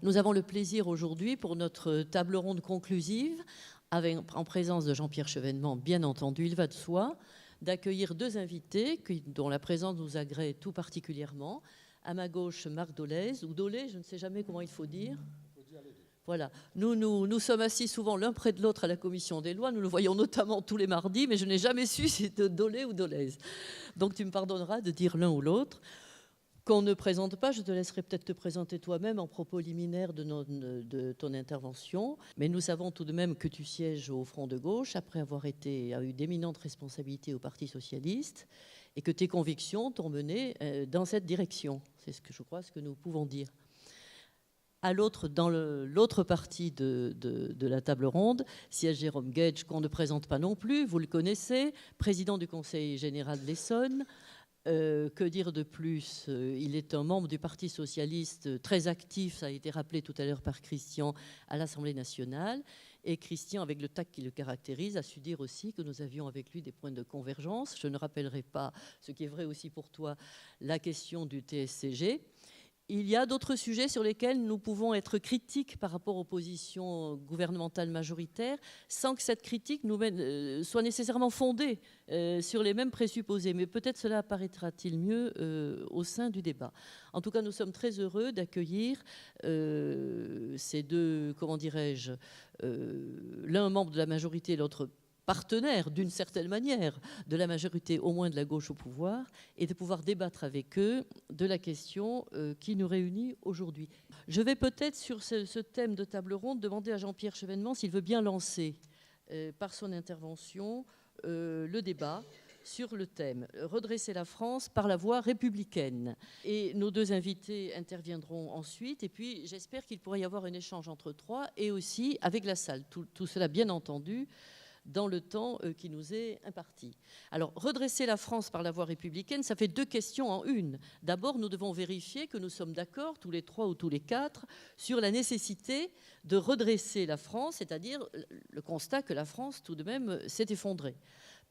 Nous avons le plaisir aujourd'hui pour notre table ronde conclusive, en présence de Jean-Pierre Chevènement, bien entendu, il va de soi, d'accueillir deux invités dont la présence nous agrée tout particulièrement. À ma gauche, Marc Dolez, ou Dolez, je ne sais jamais comment il faut dire. Voilà. Nous sommes assis souvent l'un près de l'autre à la commission des lois. Nous le voyons notamment tous les mardis, mais je n'ai jamais su si c'était Dolez ou Dolez. Donc tu me pardonneras de dire l'un ou l'autre. Qu'on ne présente pas, je te laisserai peut-être te présenter toi-même en propos liminaire de ton intervention. Mais nous savons tout de même que tu sièges au Front de gauche après avoir eu d'éminentes responsabilités au Parti socialiste et que tes convictions t'ont mené dans cette direction. C'est ce que nous pouvons dire. Dans l'autre partie de la table ronde, siège Jérôme Guedj, qu'on ne présente pas non plus, vous le connaissez, président du Conseil général de l'Essonne. Que dire de plus? Il est un membre du Parti socialiste très actif, ça a été rappelé tout à l'heure par Christian, à l'Assemblée nationale. Et Christian, avec le tact qui le caractérise, a su dire aussi que nous avions avec lui des points de convergence. Je ne rappellerai pas, ce qui est vrai aussi pour toi, la question du TSCG. Il y a d'autres sujets sur lesquels nous pouvons être critiques par rapport aux positions gouvernementales majoritaires, sans que cette critique soit nécessairement fondée sur les mêmes présupposés. Mais peut-être cela apparaîtra-t-il mieux au sein du débat. En tout cas, nous sommes très heureux d'accueillir ces deux, comment dirais-je, l'un membre de la majorité et l'autre partenaires, d'une certaine manière, de la majorité, au moins de la gauche au pouvoir, et de pouvoir débattre avec eux de la question qui nous réunit aujourd'hui. Je vais peut-être, sur ce thème de table ronde, demander à Jean-Pierre Chevènement s'il veut bien lancer, par son intervention, le débat sur le thème « Redresser la France par la voie républicaine ». Et nos deux invités interviendront ensuite. Et puis, j'espère qu'il pourrait y avoir un échange entre trois et aussi avec la salle. Tout cela, bien entendu, dans le temps qui nous est imparti. Alors, redresser la France par la voie républicaine, ça fait deux questions en une. D'abord, nous devons vérifier que nous sommes d'accord, tous les trois ou tous les quatre, sur la nécessité de redresser la France, c'est-à-dire le constat que la France, tout de même, s'est effondrée.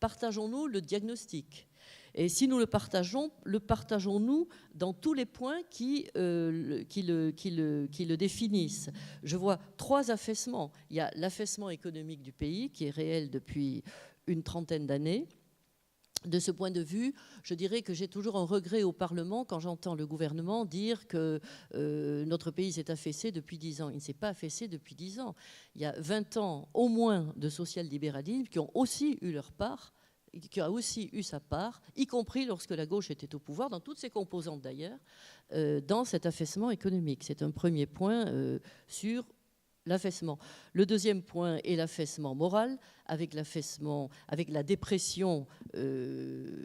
Partageons-nous le diagnostic ? Et si nous le partageons-nous dans tous les points qui le définissent. Je vois trois affaissements. Il y a l'affaissement économique du pays, qui est réel depuis une trentaine d'années. De ce point de vue, je dirais que j'ai toujours un regret au Parlement quand j'entends le gouvernement dire que notre pays s'est affaissé depuis 10 ans. Il ne s'est pas affaissé depuis 10 ans. Il y a 20 ans au moins de social-libéralisme qui ont aussi eu leur part, qui a aussi eu sa part, y compris lorsque la gauche était au pouvoir, dans toutes ses composantes d'ailleurs, dans cet affaissement économique. C'est un premier point sur l'affaissement. Le deuxième point est l'affaissement moral, avec la dépression,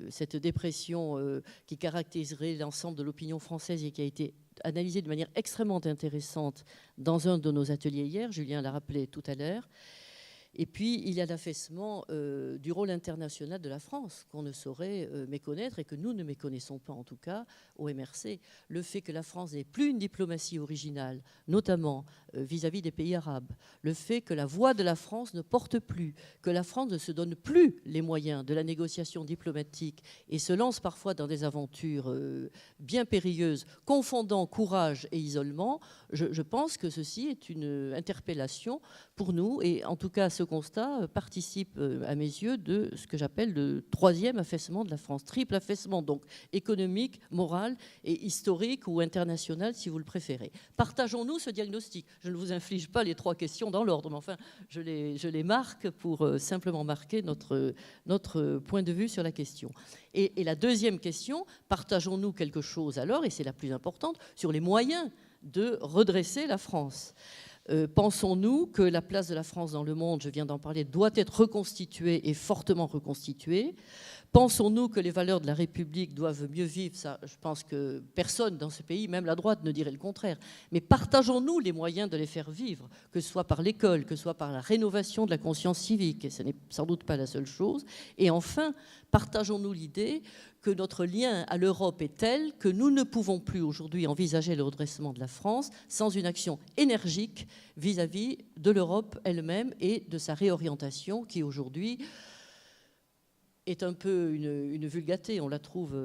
cette dépression qui caractériserait l'ensemble de l'opinion française et qui a été analysée de manière extrêmement intéressante dans un de nos ateliers hier, Julien l'a rappelé tout à l'heure. Et puis, il y a l'affaissement du rôle international de la France, qu'on ne saurait méconnaître et que nous ne méconnaissons pas, en tout cas, au MRC. Le fait que la France n'ait plus une diplomatie originale, notamment vis-à-vis des pays arabes. Le fait que la voix de la France ne porte plus, que la France ne se donne plus les moyens de la négociation diplomatique et se lance parfois dans des aventures bien périlleuses, confondant courage et isolement. Je pense que ceci est une interpellation pour nous et en tout cas ce constat participe à mes yeux de ce que j'appelle le troisième affaissement de la France. Triple affaissement donc économique, moral et historique ou international si vous le préférez. Partageons-nous ce diagnostic? Je ne vous inflige pas les trois questions dans l'ordre, mais enfin je les marque pour simplement marquer notre point de vue sur la question. Et la deuxième question, partageons-nous quelque chose alors, et c'est la plus importante, sur les moyens de redresser la France? Pensons-nous que la place de la France dans le monde, je viens d'en parler, doit être reconstituée et fortement reconstituée? Pensons-nous que les valeurs de la République doivent mieux vivre? Ça, je pense que personne dans ce pays, même la droite, ne dirait le contraire. Mais partageons-nous les moyens de les faire vivre, que ce soit par l'école, que ce soit par la rénovation de la conscience civique, et ce n'est sans doute pas la seule chose. Et enfin, partageons-nous l'idée que notre lien à l'Europe est tel que nous ne pouvons plus aujourd'hui envisager le redressement de la France sans une action énergique vis-à-vis de l'Europe elle-même et de sa réorientation qui aujourd'hui est un peu une vulgaté. On la trouve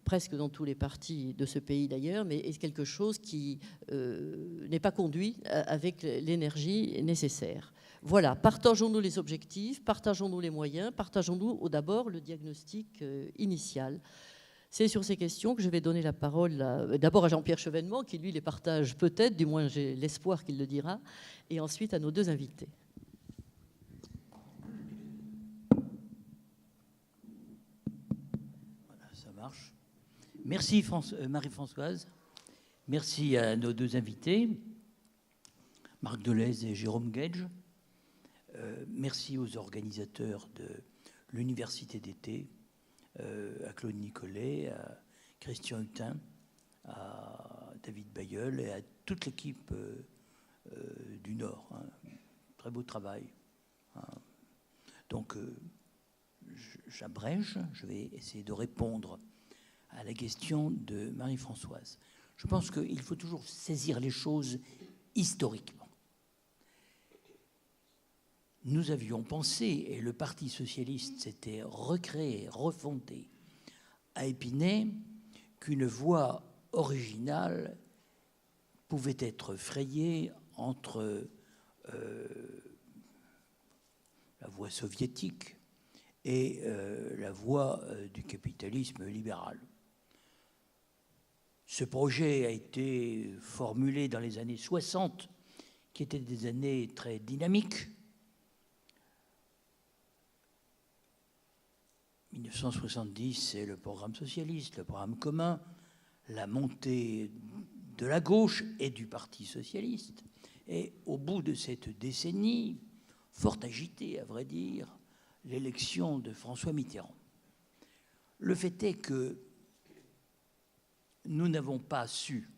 presque dans tous les partis de ce pays d'ailleurs, mais est quelque chose qui n'est pas conduit avec l'énergie nécessaire. Voilà, partageons-nous les objectifs, partageons-nous les moyens, partageons-nous d'abord le diagnostic initial. C'est sur ces questions que je vais donner la parole d'abord à Jean-Pierre Chevènement, qui lui les partage peut-être, du moins j'ai l'espoir qu'il le dira, et ensuite à nos deux invités. Merci Marie-Françoise. Merci à nos deux invités, Marc Delez et Jérôme Gage. Merci aux organisateurs de l'Université d'été, à Claude Nicolet, à Christian Hutin, à David Bayeul et à toute l'équipe du Nord. Très beau travail. Donc, j'abrège, je vais essayer de répondre à la question de Marie-Françoise. Je pense qu'il faut toujours saisir les choses historiquement. Nous avions pensé, et le Parti socialiste s'était recréé, refondé à Épinay, qu'une voie originale pouvait être frayée entre la voie soviétique et la voie du capitalisme libéral. Ce projet a été formulé dans les années 60, qui étaient des années très dynamiques. 1970, c'est le programme socialiste, le programme commun, la montée de la gauche et du Parti socialiste. Et au bout de cette décennie, fort agitée à vrai dire, l'élection de François Mitterrand. Le fait est que nous n'avons pas su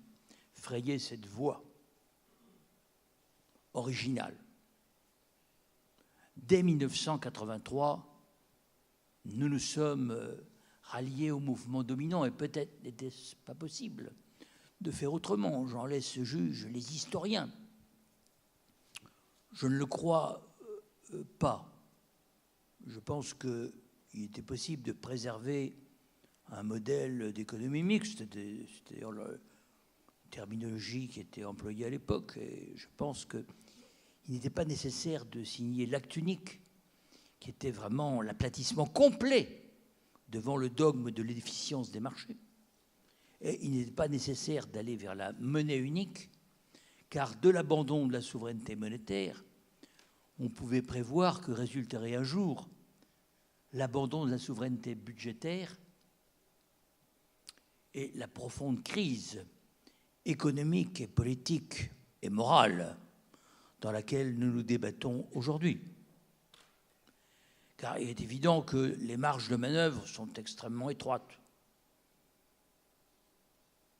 frayer cette voie originale. Dès 1983, nous nous sommes ralliés au mouvement dominant et peut-être n'était-ce pas possible de faire autrement. J'en laisse juger les historiens. Je ne le crois pas. Je pense qu'il était possible de préserver un modèle d'économie mixte, c'est-à-dire la terminologie qui était employée à l'époque. Et je pense qu'il n'était pas nécessaire de signer l'acte unique, qui était vraiment l'aplatissement complet devant le dogme de l'efficience des marchés. Et il n'était pas nécessaire d'aller vers la monnaie unique, car de l'abandon de la souveraineté monétaire, on pouvait prévoir que résulterait un jour l'abandon de la souveraineté budgétaire et la profonde crise économique et politique et morale dans laquelle nous nous débattons aujourd'hui. Car il est évident que les marges de manœuvre sont extrêmement étroites.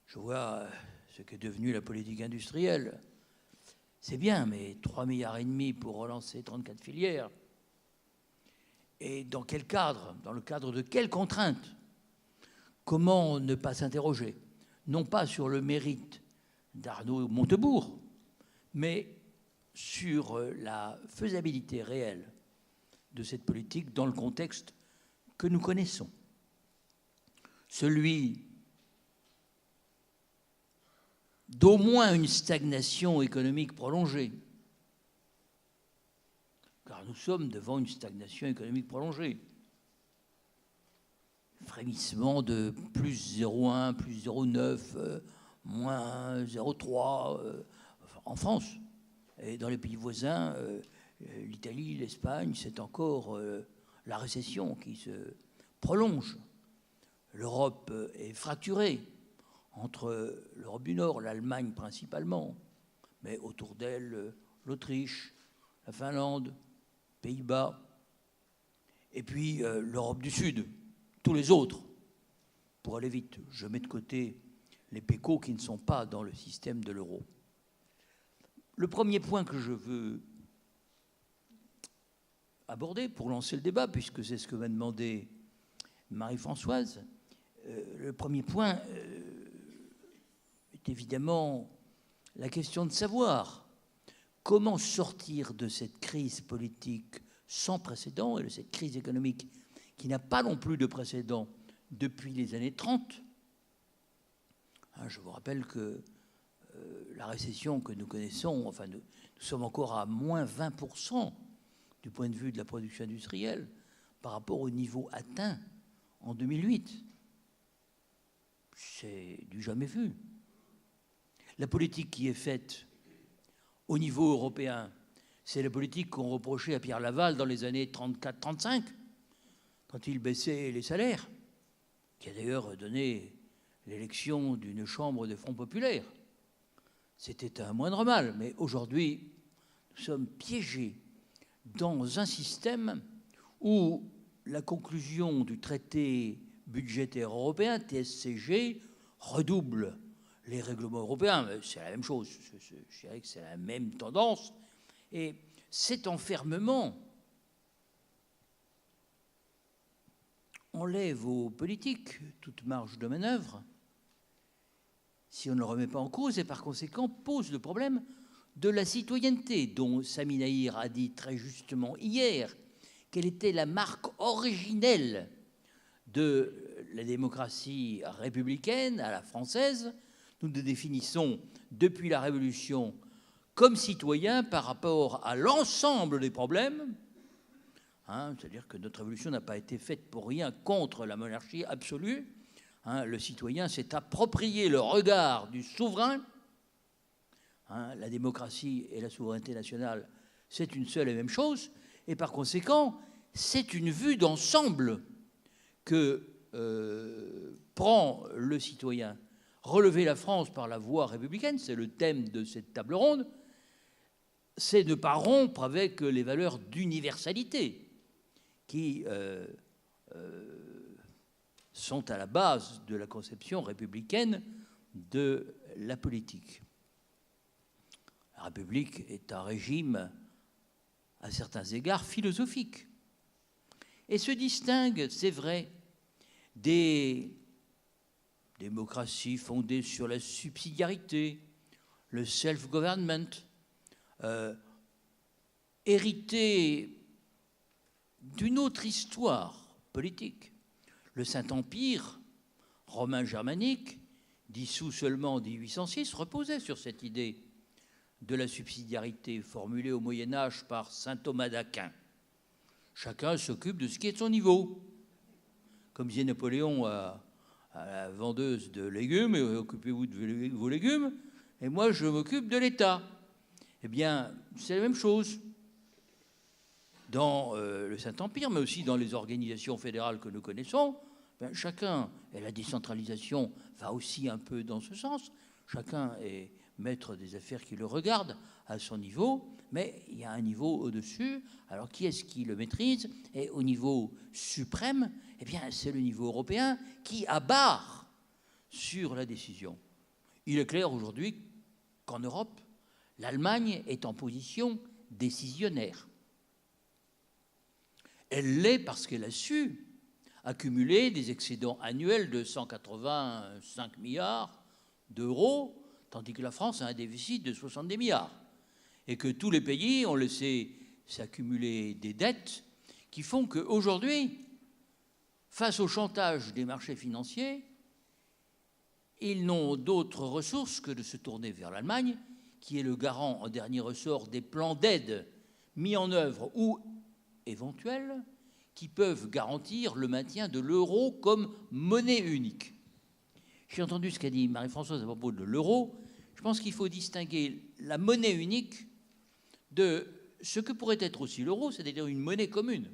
Je vois ce qu'est devenu la politique industrielle. C'est bien, mais 3,5 milliards pour relancer 34 filières. Et dans quel cadre? Dans le cadre de quelles contraintes? Comment ne pas s'interroger, non pas sur le mérite d'Arnaud Montebourg, mais sur la faisabilité réelle de cette politique dans le contexte que nous connaissons. Celui d'au moins une stagnation économique prolongée, car nous sommes devant une stagnation économique prolongée. Frémissement de plus 0,1, plus 0,9, moins 0,3 en France. Et dans les pays voisins, l'Italie, l'Espagne, c'est encore la récession qui se prolonge. L'Europe est fracturée entre l'Europe du Nord, l'Allemagne principalement, mais autour d'elle, l'Autriche, la Finlande, Pays-Bas, et puis l'Europe du Sud. Tous les autres, pour aller vite, je mets de côté les PECO qui ne sont pas dans le système de l'euro. Le premier point que je veux aborder pour lancer le débat, puisque c'est ce que m'a demandé Marie-Françoise, le premier point est évidemment la question de savoir comment sortir de cette crise politique sans précédent et de cette crise économique qui n'a pas non plus de précédent depuis les années 30. Je vous rappelle que la récession que nous connaissons, enfin nous sommes encore à moins 20% du point de vue de la production industrielle par rapport au niveau atteint en 2008. C'est du jamais vu. La politique qui est faite au niveau européen, c'est la politique qu'on reprochait à Pierre Laval dans les années 34-35, quand il baissait les salaires, qui a d'ailleurs donné l'élection d'une chambre des Front populaires. C'était un moindre mal, mais aujourd'hui, nous sommes piégés dans un système où la conclusion du traité budgétaire européen, TSCG, redouble les règlements européens. C'est la même chose, je dirais que c'est la même tendance. Et cet enfermement enlève aux politiques toute marge de manœuvre si on ne le remet pas en cause et par conséquent pose le problème de la citoyenneté dont Sami Naïr a dit très justement hier qu'elle était la marque originelle de la démocratie républicaine à la française. Nous nous définissons depuis la Révolution comme citoyens par rapport à l'ensemble des problèmes. C'est-à-dire que notre révolution n'a pas été faite pour rien contre la monarchie absolue. Le citoyen s'est approprié le regard du souverain. La démocratie et la souveraineté nationale, c'est une seule et même chose. Et par conséquent, c'est une vue d'ensemble que prend le citoyen. Relever la France par la voie républicaine, c'est le thème de cette table ronde, c'est ne pas rompre avec les valeurs d'universalité qui sont à la base de la conception républicaine de la politique. La République est un régime, à certains égards, philosophique, et se distingue, c'est vrai, des démocraties fondées sur la subsidiarité, le self-government, hérité d'une autre histoire politique. Le Saint-Empire romain germanique, dissous seulement en 1806, reposait sur cette idée de la subsidiarité formulée au Moyen-Âge par saint Thomas d'Aquin. Chacun s'occupe de ce qui est de son niveau. Comme disait Napoléon à la vendeuse de légumes, occupez-vous de vos légumes, et moi je m'occupe de l'État. Eh bien, c'est la même chose dans le Saint-Empire, mais aussi dans les organisations fédérales que nous connaissons. Chacun, et la décentralisation va aussi un peu dans ce sens, chacun est maître des affaires qui le regardent à son niveau, mais il y a un niveau au-dessus. Alors qui est-ce qui le maîtrise? Et au niveau suprême, eh bien, c'est le niveau européen qui abarre sur la décision. Il est clair aujourd'hui qu'en Europe, l'Allemagne est en position décisionnaire. Elle l'est parce qu'elle a su accumuler des excédents annuels de 185 milliards d'euros, tandis que la France a un déficit de 70 milliards. Et que tous les pays ont laissé s'accumuler des dettes qui font qu'aujourd'hui, face au chantage des marchés financiers, ils n'ont d'autres ressources que de se tourner vers l'Allemagne, qui est le garant en dernier ressort des plans d'aide mis en œuvre ou éventuels qui peuvent garantir le maintien de l'euro comme monnaie unique. J'ai entendu ce qu'a dit Marie-Françoise à propos de l'euro. Je pense qu'il faut distinguer la monnaie unique de ce que pourrait être aussi l'euro, c'est-à-dire une monnaie commune,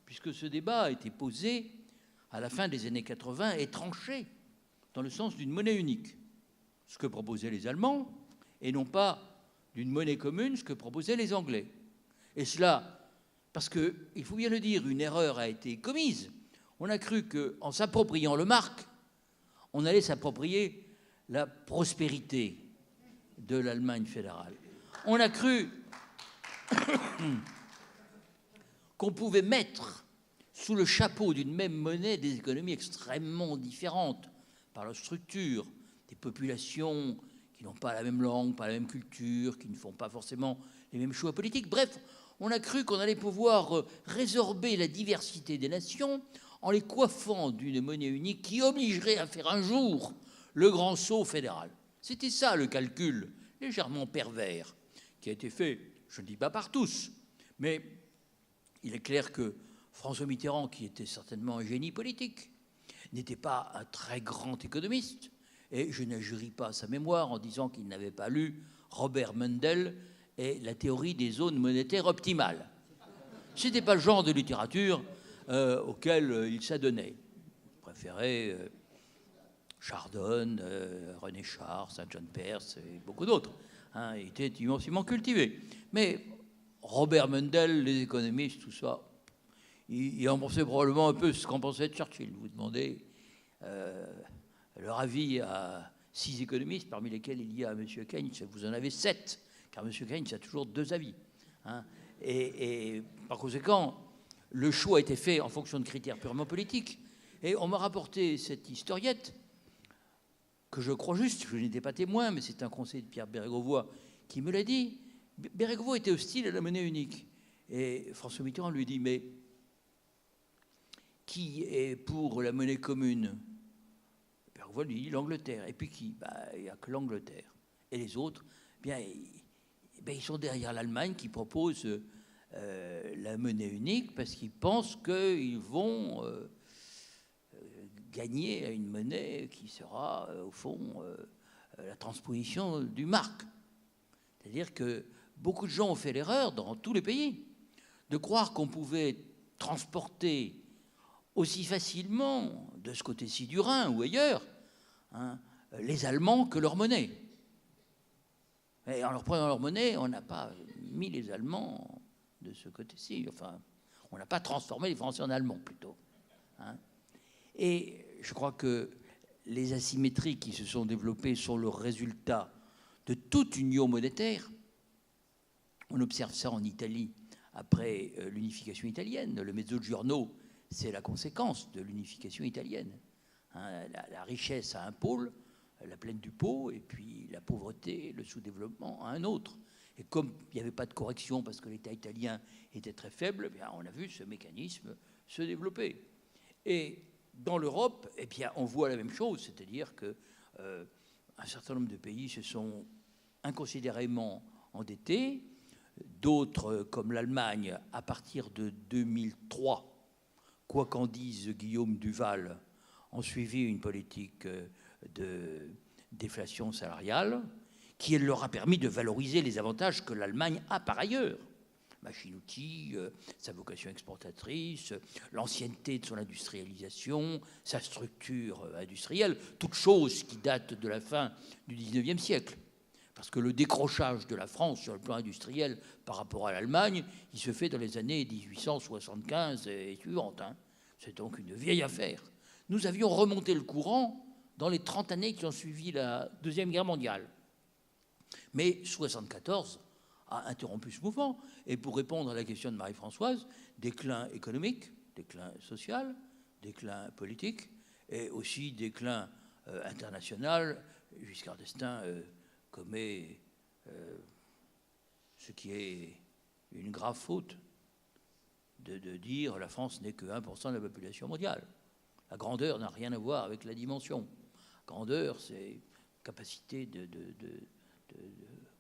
puisque ce débat a été posé à la fin des années 80 et tranché dans le sens d'une monnaie unique, ce que proposaient les Allemands, et non pas d'une monnaie commune, ce que proposaient les Anglais. Et cela, parce qu'il faut bien le dire, une erreur a été commise. On a cru qu'en s'appropriant le mark, on allait s'approprier la prospérité de l'Allemagne fédérale. On a cru qu'on pouvait mettre sous le chapeau d'une même monnaie des économies extrêmement différentes par leur structure, des populations qui n'ont pas la même langue, pas la même culture, qui ne font pas forcément les mêmes choix politiques. Bref, on a cru qu'on allait pouvoir résorber la diversité des nations en les coiffant d'une monnaie unique qui obligerait à faire un jour le grand saut fédéral. C'était ça le calcul légèrement pervers qui a été fait, je ne dis pas par tous, mais il est clair que François Mitterrand, qui était certainement un génie politique, n'était pas un très grand économiste, et je n'injurie pas sa mémoire en disant qu'il n'avait pas lu Robert Mundell et la théorie des zones monétaires optimales. Ce n'était pas le genre de littérature auquel il s'adonnait. Il préférait Chardon, René Char, Saint-John Perse et beaucoup d'autres. Hein, il était immensément cultivé. Mais Robert Mundell, les économistes, tout ça, il en pensait probablement un peu ce qu'en pensait Churchill. Vous demandez leur avis à 6 économistes, parmi lesquels il y a M. Keynes, vous en avez 7, car M. Keynes a toujours 2 avis. Hein. Et par conséquent, le choix a été fait en fonction de critères purement politiques. Et on m'a rapporté cette historiette, que je crois juste, je n'étais pas témoin, mais c'est un conseil de Pierre Bérégovoy qui me l'a dit. Bérégovoy était hostile à la monnaie unique. Et François Mitterrand lui dit, mais qui est pour la monnaie commune? Bérégovoy lui dit l'Angleterre. Et puis qui? Il n'y a que l'Angleterre. Et les autres, ils sont derrière l'Allemagne qui propose la monnaie unique parce qu'ils pensent qu'ils vont gagner à une monnaie qui sera, au fond, la transposition du mark. C'est-à-dire que beaucoup de gens ont fait l'erreur, dans tous les pays, de croire qu'on pouvait transporter aussi facilement, de ce côté-ci du Rhin ou ailleurs, hein, les Allemands que leur monnaie. Et en leur prenant leur monnaie, on n'a pas mis les Allemands de ce côté-ci. Enfin, on n'a pas transformé les Français en Allemands, plutôt. Hein. Et je crois que les asymétries qui se sont développées sont le résultat de toute union monétaire. On observe ça en Italie après l'unification italienne. Le Mezzogiorno, c'est la conséquence de l'unification italienne. Hein, la richesse à un pôle, la plaine du Pô, et puis la pauvreté, le sous-développement à un autre. Et comme il n'y avait pas de correction parce que l'État italien était très faible, eh bien, on a vu ce mécanisme se développer. Et dans l'Europe, eh bien, on voit la même chose, c'est-à-dire qu'un certain nombre de pays se sont inconsidérément endettés, d'autres, comme l'Allemagne, à partir de 2003, quoi qu'en dise Guillaume Duval, ont suivi une politique de déflation salariale qui leur a permis de valoriser les avantages que l'Allemagne a par ailleurs. Machine-outil, sa vocation exportatrice, l'ancienneté de son industrialisation, sa structure industrielle, toutes choses qui datent de la fin du XIXe siècle. Parce que le décrochage de la France sur le plan industriel par rapport à l'Allemagne, il se fait dans les années 1875 et suivantes. Hein. C'est donc une vieille affaire. Nous avions remonté le courant dans les 30 années qui ont suivi la Deuxième Guerre mondiale. Mais 1974 a interrompu ce mouvement. Et pour répondre à la question de Marie-Françoise, déclin économique, déclin social, déclin politique, et aussi déclin international. Giscard d'Estaing commet ce qui est une grave faute de dire la France n'est que 1% de la population mondiale. La grandeur n'a rien à voir avec la dimension. La grandeur, c'est capacité de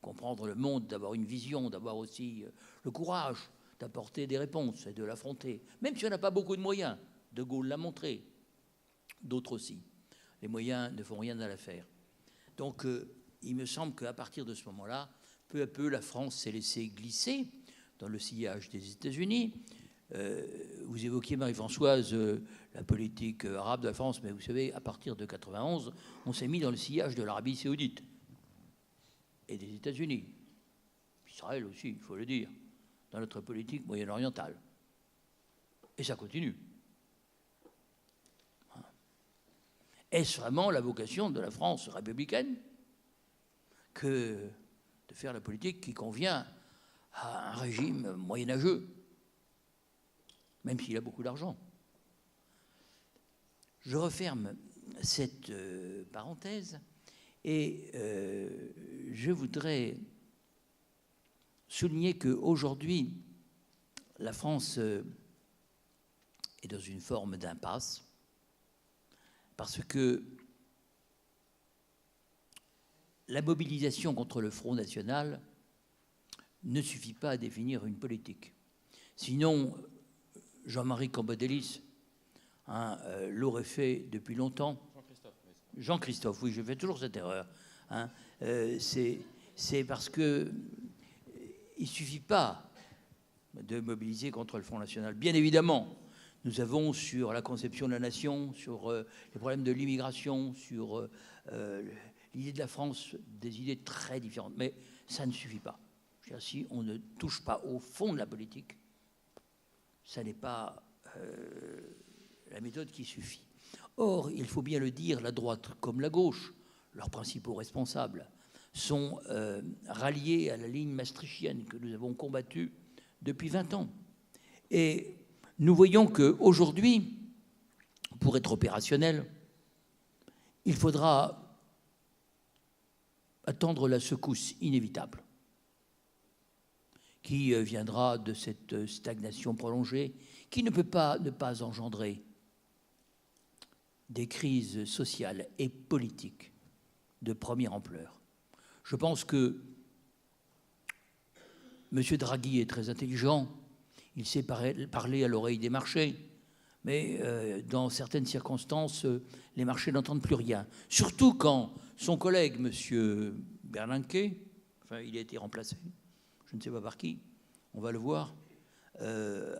comprendre le monde, d'avoir une vision, d'avoir aussi le courage d'apporter des réponses et de l'affronter. Même si on n'a pas beaucoup de moyens, De Gaulle l'a montré, d'autres aussi. Les moyens ne font rien à l'affaire. Donc, il me semble qu'à partir de ce moment-là, peu à peu, la France s'est laissée glisser dans le sillage des États-Unis. Vous évoquiez, Marie-Françoise, la politique arabe de la France, mais vous savez, à partir de 91, on s'est mis dans le sillage de l'Arabie saoudite et des États-Unis. Israël aussi, il faut le dire, dans notre politique moyen-orientale. Et ça continue. Est-ce vraiment la vocation de la France républicaine que de faire la politique qui convient à un régime moyenâgeux, même s'il a beaucoup d'argent? Je referme cette parenthèse et je voudrais souligner qu'aujourd'hui, la France est dans une forme d'impasse parce que la mobilisation contre le Front National ne suffit pas à définir une politique. Sinon, Jean-Marie Cambadélis l'aurait fait depuis longtemps. Jean-Christophe, oui, je fais toujours cette erreur. C'est parce que il ne suffit pas de mobiliser contre le Front National. Bien évidemment, nous avons sur la conception de la nation, sur les problèmes de l'immigration, sur l'idée de la France, des idées très différentes. Mais ça ne suffit pas. Je veux dire, si on ne touche pas au fond de la politique, ça n'est pas la méthode qui suffit. Or, il faut bien le dire, la droite comme la gauche, leurs principaux responsables, sont ralliés à la ligne maastrichtienne que nous avons combattue depuis 20 ans. Et nous voyons qu'aujourd'hui, pour être opérationnel, il faudra attendre la secousse inévitable qui viendra de cette stagnation prolongée, qui ne peut pas ne pas engendrer des crises sociales et politiques de première ampleur. Je pense que M. Draghi est très intelligent, il sait parler à l'oreille des marchés, mais dans certaines circonstances, les marchés n'entendent plus rien. Surtout quand son collègue, M. Bernanke, enfin il a été remplacé, je ne sais pas par qui, on va le voir,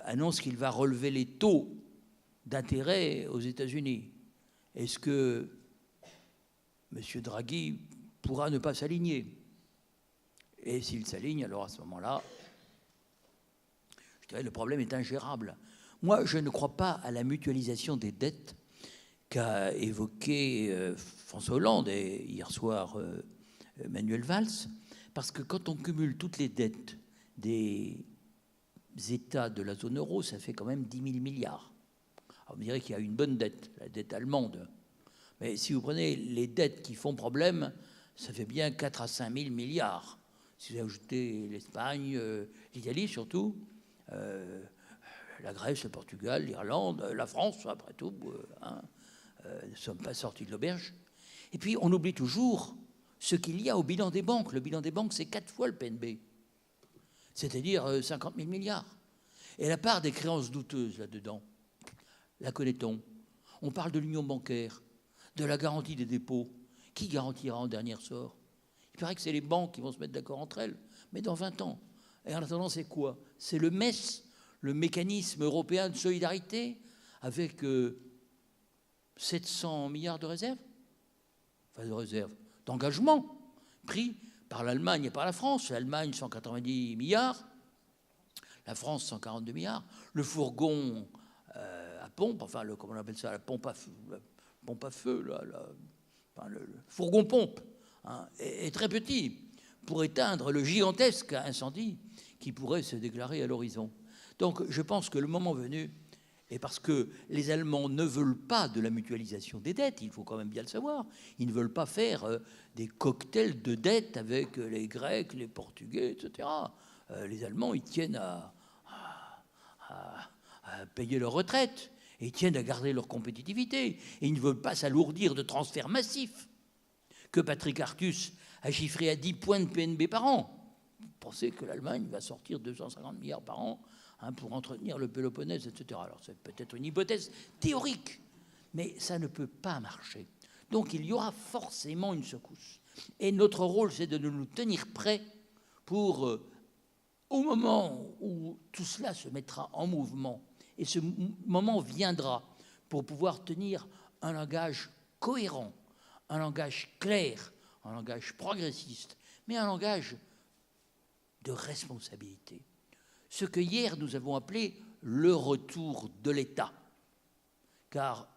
annonce qu'il va relever les taux d'intérêt aux États-Unis. Est-ce que M. Draghi pourra ne pas s'aligner? Et s'il s'aligne, alors à ce moment-là, je dirais le problème est ingérable. Moi, je ne crois pas à la mutualisation des dettes qu'a évoqué François Hollande et hier soir Manuel Valls, parce que quand on cumule toutes les dettes des États de la zone euro, ça fait quand même 10 000 milliards. Alors vous me direz qu'il y a une bonne dette, la dette allemande. Mais si vous prenez les dettes qui font problème, ça fait bien 4 à 5 000 milliards. Si vous ajoutez l'Espagne, l'Italie surtout, la Grèce, le Portugal, l'Irlande, la France, après tout, ne sommes pas sortis de l'auberge. Et puis on oublie toujours ce qu'il y a au bilan des banques. Le bilan des banques, c'est 4 fois le PNB, c'est-à-dire 50 000 milliards. Et la part des créances douteuses là-dedans, la connaît-on? On parle de l'union bancaire, de la garantie des dépôts. Qui garantira en dernier sort? Il paraît que c'est les banques qui vont se mettre d'accord entre elles, mais dans 20 ans. Et en attendant, c'est quoi? C'est le MES, le mécanisme européen de solidarité, avec 700 milliards de réserves, enfin de réserves, d'engagement pris par l'Allemagne et par la France. L'Allemagne, 190 milliards, la France, 142 milliards. Le fourgon à pompe, enfin, comment on appelle ça, la pompe à feu, le fourgon pompe, est très petit pour éteindre le gigantesque incendie qui pourrait se déclarer à l'horizon. Donc je pense que le moment venu, et parce que les Allemands ne veulent pas de la mutualisation des dettes, il faut quand même bien le savoir, ils ne veulent pas faire des cocktails de dettes avec les Grecs, les Portugais, etc. Les Allemands, ils tiennent à payer leur retraite, et ils tiennent à garder leur compétitivité, et ils ne veulent pas s'alourdir de transferts massifs que Patrick Artus a chiffré à 10 points de PNB par an. Vous pensez que l'Allemagne va sortir 250 milliards par an pour entretenir le Péloponnèse, etc. Alors c'est peut-être une hypothèse théorique, mais ça ne peut pas marcher. Donc il y aura forcément une secousse. Et notre rôle, c'est de nous tenir prêts pour, au moment où tout cela se mettra en mouvement, et ce moment viendra pour pouvoir tenir un langage cohérent, un langage clair, un langage progressiste, mais un langage de responsabilité. Ce que hier nous avons appelé le retour de l'État. Car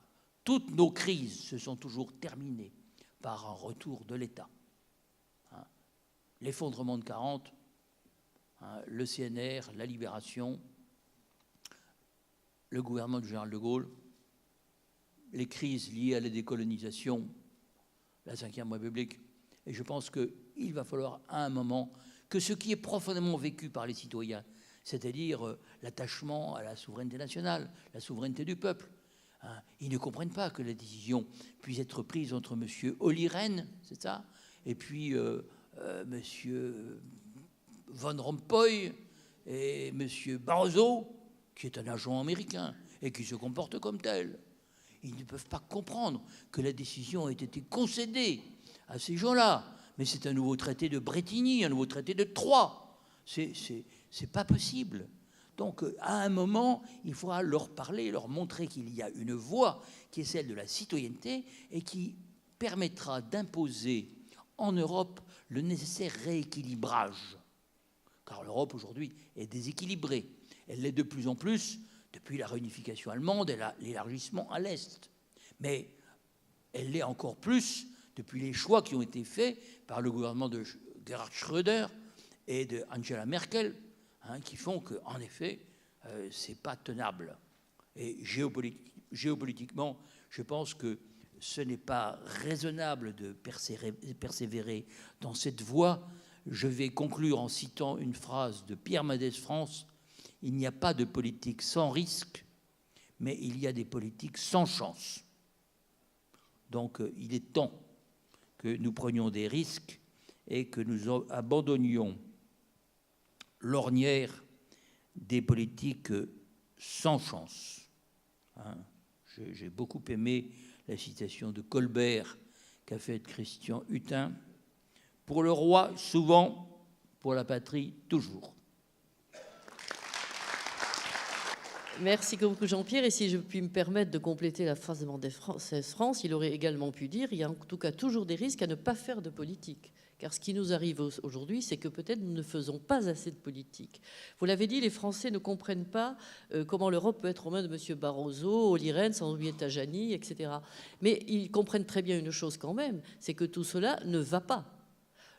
toutes nos crises se sont toujours terminées par un retour de l'État. L'effondrement de 40, le CNR, la libération, le gouvernement du général de Gaulle, les crises liées à la décolonisation, la Ve République. Et je pense qu'il va falloir à un moment que ce qui est profondément vécu par les citoyens, c'est-à-dire l'attachement à la souveraineté nationale, la souveraineté du peuple. Hein. Ils ne comprennent pas que la décision puisse être prise entre M. Olli Rehn, c'est ça, et puis M. Van Rompuy et M. Barroso, qui est un agent américain et qui se comporte comme tel. Ils ne peuvent pas comprendre que la décision ait été concédée à ces gens-là. Mais c'est un nouveau traité de Bretigny, un nouveau traité de Troyes. C'est pas possible. Donc, à un moment, il faudra leur parler, leur montrer qu'il y a une voie qui est celle de la citoyenneté et qui permettra d'imposer en Europe le nécessaire rééquilibrage. Car l'Europe, aujourd'hui, est déséquilibrée. Elle l'est de plus en plus depuis la réunification allemande et l'élargissement à l'Est. Mais elle l'est encore plus depuis les choix qui ont été faits par le gouvernement de Gerhard Schröder et de Angela Merkel, hein, qui font qu'en effet, c'est pas tenable. Et géopolitiquement, je pense que ce n'est pas raisonnable de persévérer dans cette voie. Je vais conclure en citant une phrase de Pierre Mendès France. Il n'y a pas de politique sans risque, mais il y a des politiques sans chance. Donc il est temps que nous prenions des risques et que nous abandonnions l'ornière des politiques sans chance. Hein, j'ai beaucoup aimé la citation de Colbert qu'a faite Christian Hutin. Pour le roi, souvent, pour la patrie, toujours. Merci beaucoup Jean-Pierre. Et si je puis me permettre de compléter la phrase de Mendès France, il aurait également pu dire il y a en tout cas toujours des risques à ne pas faire de politique. Car ce qui nous arrive aujourd'hui, c'est que peut-être nous ne faisons pas assez de politique. Vous l'avez dit, les Français ne comprennent pas comment l'Europe peut être aux mains de M. Barroso, Olli Rehn, sans oublier Tajani, etc. Mais ils comprennent très bien une chose quand même, c'est que tout cela ne va pas.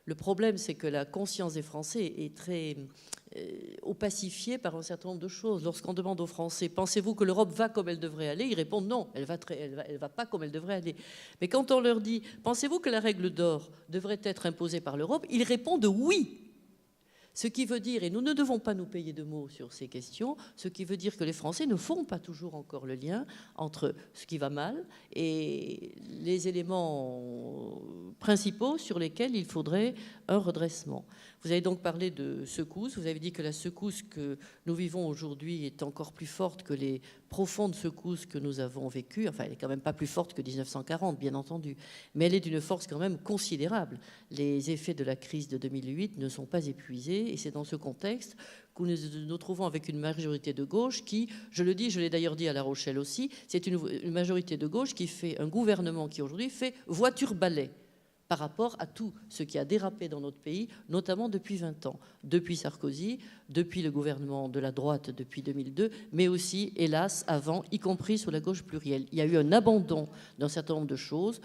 Le problème, c'est que la conscience des Français est très opacifiée par un certain nombre de choses. Lorsqu'on demande aux Français « Pensez-vous que l'Europe va comme elle devrait aller ?», ils répondent « Non, elle va pas comme elle devrait aller ». Mais quand on leur dit « Pensez-vous que la règle d'or devrait être imposée par l'Europe ?», ils répondent « Oui ». Ce qui veut dire, et nous ne devons pas nous payer de mots sur ces questions, ce qui veut dire que les Français ne font pas toujours encore le lien entre ce qui va mal et les éléments principaux sur lesquels il faudrait un redressement. Vous avez donc parlé de secousses. Vous avez dit que la secousse que nous vivons aujourd'hui est encore plus forte que les profondes secousses que nous avons vécues. Enfin, elle n'est quand même pas plus forte que 1940, bien entendu. Mais elle est d'une force quand même considérable. Les effets de la crise de 2008 ne sont pas épuisés. Et c'est dans ce contexte que nous nous trouvons avec une majorité de gauche qui, je le dis, je l'ai d'ailleurs dit à La Rochelle aussi, c'est une majorité de gauche qui fait un gouvernement qui aujourd'hui fait voiture-balai par rapport à tout ce qui a dérapé dans notre pays, notamment depuis 20 ans, depuis Sarkozy, depuis le gouvernement de la droite depuis 2002, mais aussi, hélas, avant, y compris sous la gauche plurielle. Il y a eu un abandon d'un certain nombre de choses,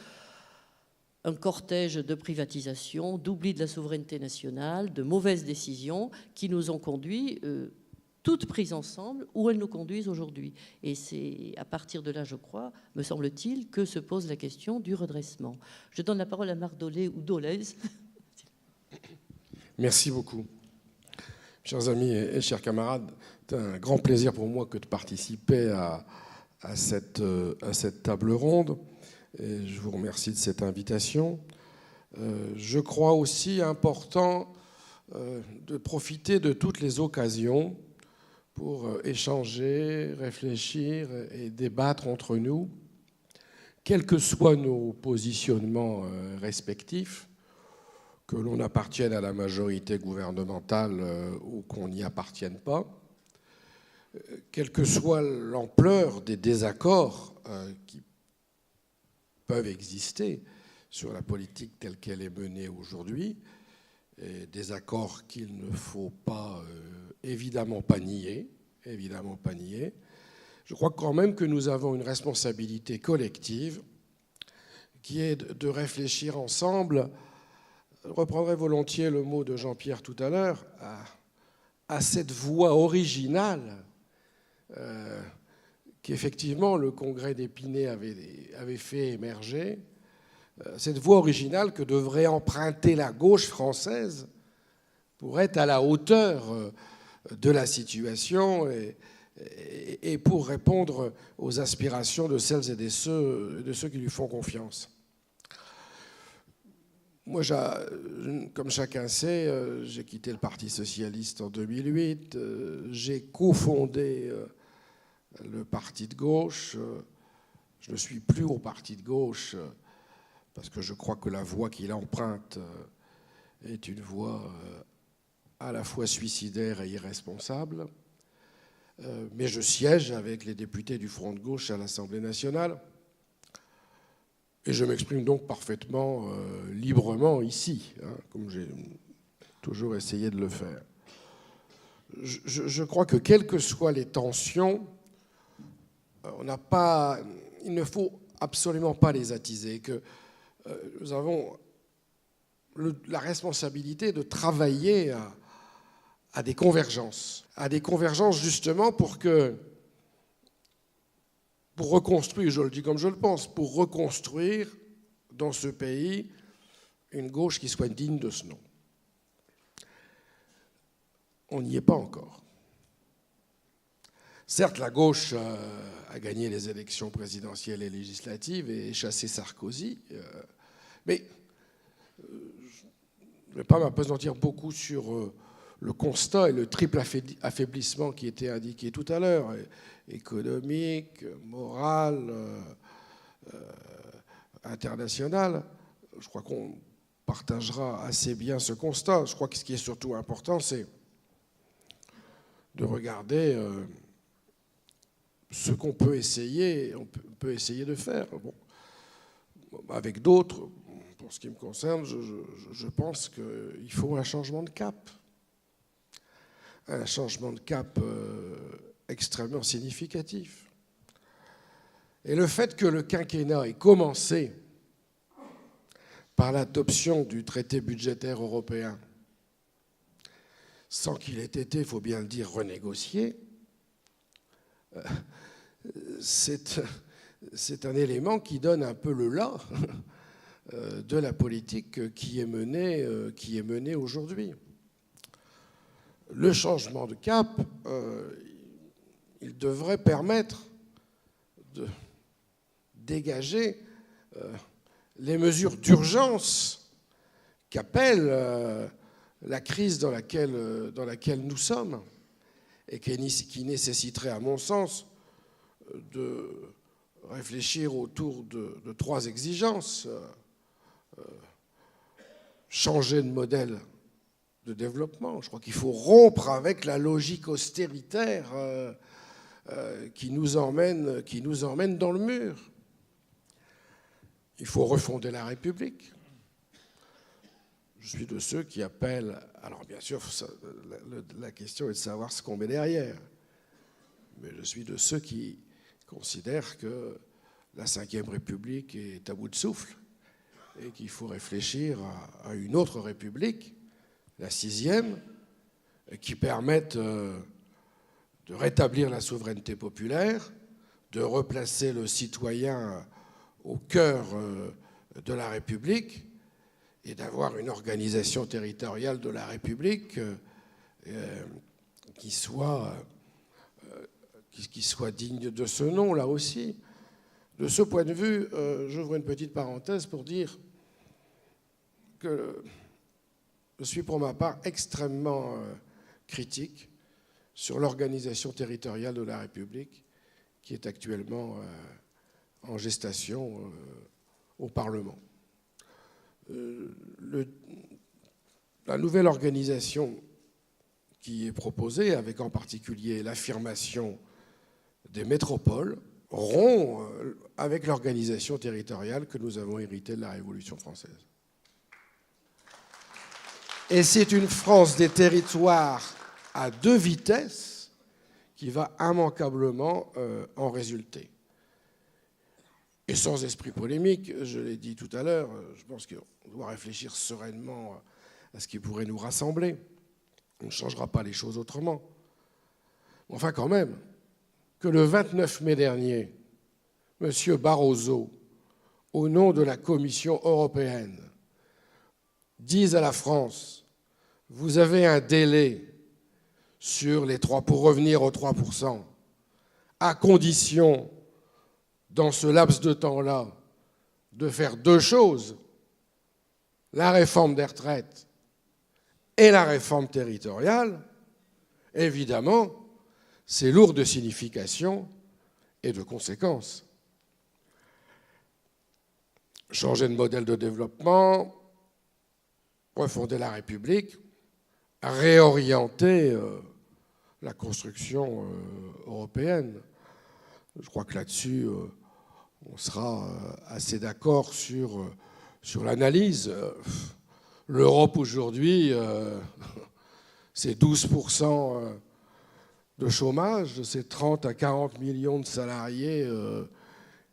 un cortège de privatisation, d'oubli de la souveraineté nationale, de mauvaises décisions qui nous ont conduits, toutes prises ensemble, où elles nous conduisent aujourd'hui. Et c'est à partir de là, je crois, me semble-t-il, que se pose la question du redressement. Je donne la parole à Marc Dolez ou Dolez. Merci beaucoup. Chers amis et chers camarades, c'est un grand plaisir pour moi que de participer à cette table ronde. Et je vous remercie de cette invitation. Je crois aussi important de profiter de toutes les occasions pour échanger, réfléchir et débattre entre nous, quels que soient nos positionnements respectifs, que l'on appartienne à la majorité gouvernementale ou qu'on n'y appartienne pas, quelle que soit l'ampleur des désaccords qui peuvent exister sur la politique telle qu'elle est menée aujourd'hui, des accords qu'il ne faut pas évidemment pas nier. Je crois quand même que nous avons une responsabilité collective qui est de réfléchir ensemble. Je reprendrai volontiers le mot de Jean-Pierre tout à l'heure, à cette voie originale qu'effectivement le congrès d'Épinay avait fait émerger, cette voie originale que devrait emprunter la gauche française pour être à la hauteur de la situation et pour répondre aux aspirations de celles et de ceux qui lui font confiance. Moi, comme chacun sait, j'ai quitté le Parti socialiste en 2008, j'ai cofondé le parti de gauche. Je ne suis plus au parti de gauche parce que je crois que la voie qu'il emprunte est une voie à la fois suicidaire et irresponsable. Mais je siège avec les députés du Front de gauche à l'Assemblée nationale et je m'exprime donc parfaitement librement ici, hein, comme j'ai toujours essayé de le faire. Je crois que quelles que soient les tensions, il ne faut absolument pas les attiser, que nous avons la responsabilité de travailler à des convergences justement pour reconstruire, je le dis comme je le pense, pour reconstruire dans ce pays une gauche qui soit digne de ce nom. On n'y est pas encore. Certes, la gauche a gagné les élections présidentielles et législatives et chassé Sarkozy, mais je ne vais pas m'appesantir beaucoup sur le constat et le triple affaiblissement qui était indiqué tout à l'heure, économique, moral, international. Je crois qu'on partagera assez bien ce constat. Je crois que ce qui est surtout important, c'est de regarder ce qu'on peut essayer de faire. Bon, avec d'autres, pour ce qui me concerne, je pense qu'il faut un changement de cap. Un changement de cap extrêmement significatif. Et le fait que le quinquennat ait commencé par l'adoption du traité budgétaire européen, sans qu'il ait été, il faut bien le dire, renégocié, c'est un élément qui donne un peu le là de la politique qui est menée aujourd'hui. Le changement de cap, il devrait permettre de dégager les mesures d'urgence qu'appelle la crise dans laquelle nous sommes et qui nécessiterait, à mon sens, de réfléchir autour de trois exigences. Changer de modèle de développement. Je crois qu'il faut rompre avec la logique austéritaire qui nous emmène dans le mur. Il faut refonder la République. Je suis de ceux qui appellent... Alors bien sûr, la question est de savoir ce qu'on met derrière. Mais je suis de ceux qui considèrent que la Ve République est à bout de souffle et qu'il faut réfléchir à une autre République, la 6e, qui permette de rétablir la souveraineté populaire, de replacer le citoyen au cœur de la République et d'avoir une organisation territoriale de la République qui soit digne de ce nom, là aussi. De ce point de vue, j'ouvre une petite parenthèse pour dire que je suis pour ma part extrêmement critique sur l'organisation territoriale de la République qui est actuellement en gestation au Parlement. La nouvelle organisation qui est proposée, avec en particulier l'affirmation des métropoles, rompt avec l'organisation territoriale que nous avons héritée de la Révolution française. Et c'est une France des territoires à deux vitesses qui va immanquablement en résulter. Et sans esprit polémique, je l'ai dit tout à l'heure, je pense qu'on doit réfléchir sereinement à ce qui pourrait nous rassembler. On ne changera pas les choses autrement. Enfin, quand même, que le 29 mai dernier, M. Barroso, au nom de la Commission européenne, dise à la France: vous avez un délai sur les 3%, pour revenir aux 3%, à condition, dans ce laps de temps-là, de faire deux choses, la réforme des retraites et la réforme territoriale, évidemment, c'est lourd de signification et de conséquences. Changer de modèle de développement, refonder la République, réorienter la construction européenne. Je crois que là-dessus, on sera assez d'accord sur l'analyse. L'Europe aujourd'hui, c'est 12% de chômage, c'est 30 à 40 millions de salariés